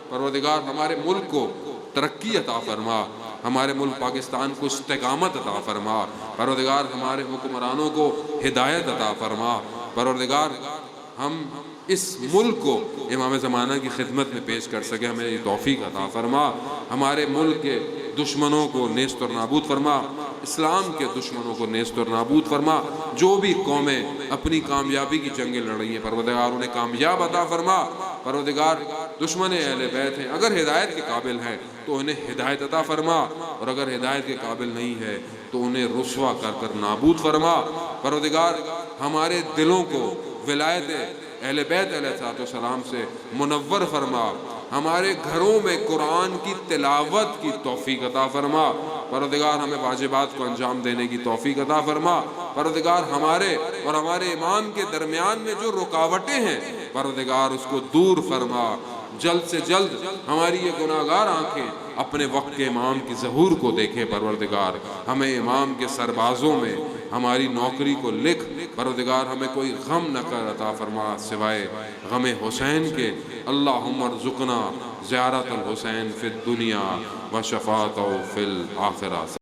Speaker 1: پروردگار ہمارے ملک کو ترقی عطا فرما، ہمارے ملک پاکستان کو استقامت عطا فرما۔ پروردگار ہمارے حکمرانوں کو ہدایت عطا فرما۔ پروردگار ہم اس ملک کو امام زمانہ کی خدمت میں پیش کر سکیں، ہمیں یہ توفیق عطا فرما۔ ہمارے ملک کے دشمنوں کو نیست اور نابود فرما، اسلام کے دشمنوں کو نیست اور نابود فرما۔ جو بھی قومیں اپنی کامیابی کی جنگیں لڑ رہی ہیں پروردگار انہیں کامیاب عطا فرما۔ پروردگار دشمن اہل بیت ہیں، اگر ہدایت کے قابل ہیں تو انہیں ہدایت عطا فرما، اور اگر ہدایت کے قابل نہیں ہے تو انہیں رسوا کر کر نابود فرما۔ پروردگار ہمارے دلوں کو ولایت اہل بیت علیہ السلام سے منور فرما، ہمارے گھروں میں قرآن کی تلاوت کی توفیق عطا فرما۔ پروردگار ہمیں واجبات کو انجام دینے کی توفیق عطا فرما۔ پروردگار ہمارے اور ہمارے امام کے درمیان میں جو رکاوٹیں ہیں پروردگار اس کو دور فرما۔ جلد سے جلد ہماری یہ گناہگار آنکھیں اپنے وقت کے امام کی ظہور کو دیکھیں پروردگار، ہمیں امام کے سربازوں میں ہماری نوکری کو لکھ پروردگار، ہمیں کوئی غم نہ کر عطا فرما سوائے غم حسین کے۔ اللہم ارزقنا زیارت الحسین فی الدنیا و شفاعتہ فی الآخرہ۔